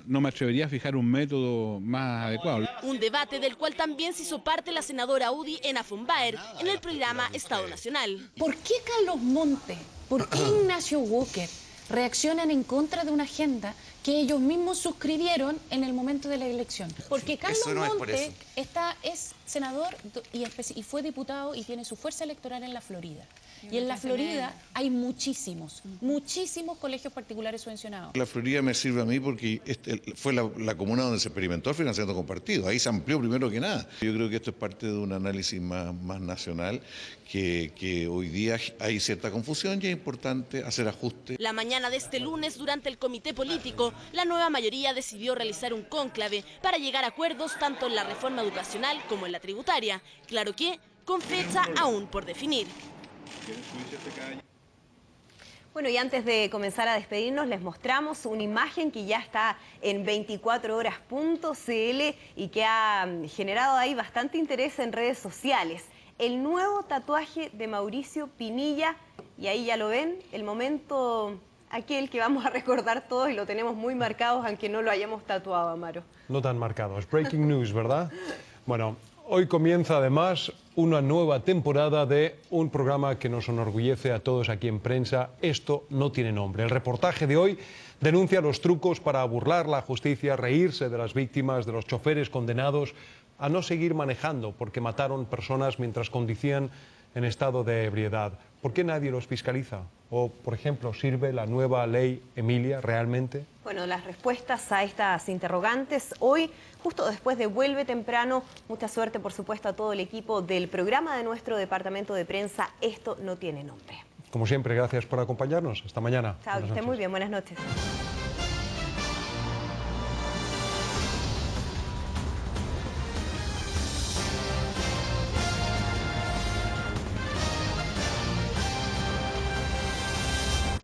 Speaker 1: no me atrevería a fijar un método más adecuado.
Speaker 27: Un debate del cual también se hizo parte la senadora UDI Ena von Baer en el programa Estado Nacional.
Speaker 3: ¿Por qué Carlos Montes, por qué Ignacio Walker reaccionan en contra de una agenda que ellos mismos suscribieron en el momento de la elección? Porque Carlos Montes es senador y fue diputado y tiene su fuerza electoral en la Florida. Y en la Florida hay muchísimos colegios particulares subvencionados.
Speaker 28: La Florida me sirve a mí porque fue la comuna donde se experimentó el financiamiento compartido. Ahí se amplió primero que nada. Yo creo que esto es parte de un análisis más nacional, que hoy día hay cierta confusión y es importante hacer ajustes.
Speaker 27: La mañana de este lunes, durante el comité político, la nueva mayoría decidió realizar un cónclave para llegar a acuerdos tanto en la reforma educacional como en la tributaria. Claro que con fecha aún por definir.
Speaker 2: Bueno, y antes de comenzar a despedirnos, les mostramos una imagen que ya está en 24horas.cl y que ha generado ahí bastante interés en redes sociales. El nuevo tatuaje de Mauricio Pinilla, y ahí ya lo ven, el momento aquel que vamos a recordar todos y lo tenemos muy marcados, aunque no lo hayamos tatuado, Amaro.
Speaker 10: No tan marcado, es breaking news, ¿verdad? Bueno, hoy comienza además una nueva temporada de un programa que nos enorgullece a todos aquí en Prensa. Esto no tiene nombre. El reportaje de hoy denuncia los trucos para burlar la justicia, reírse de las víctimas, de los choferes condenados a no seguir manejando porque mataron personas mientras conducían en estado de ebriedad. ¿Por qué nadie los fiscaliza? O, por ejemplo, ¿sirve la nueva ley Emilia realmente?
Speaker 2: Bueno, las respuestas a estas interrogantes hoy, justo después de Vuelve Temprano. Mucha suerte, por supuesto, a todo el equipo del programa de nuestro departamento de prensa. Esto no tiene nombre.
Speaker 10: Como siempre, gracias por acompañarnos. Hasta mañana.
Speaker 2: Chao, que estén muy bien. Buenas noches.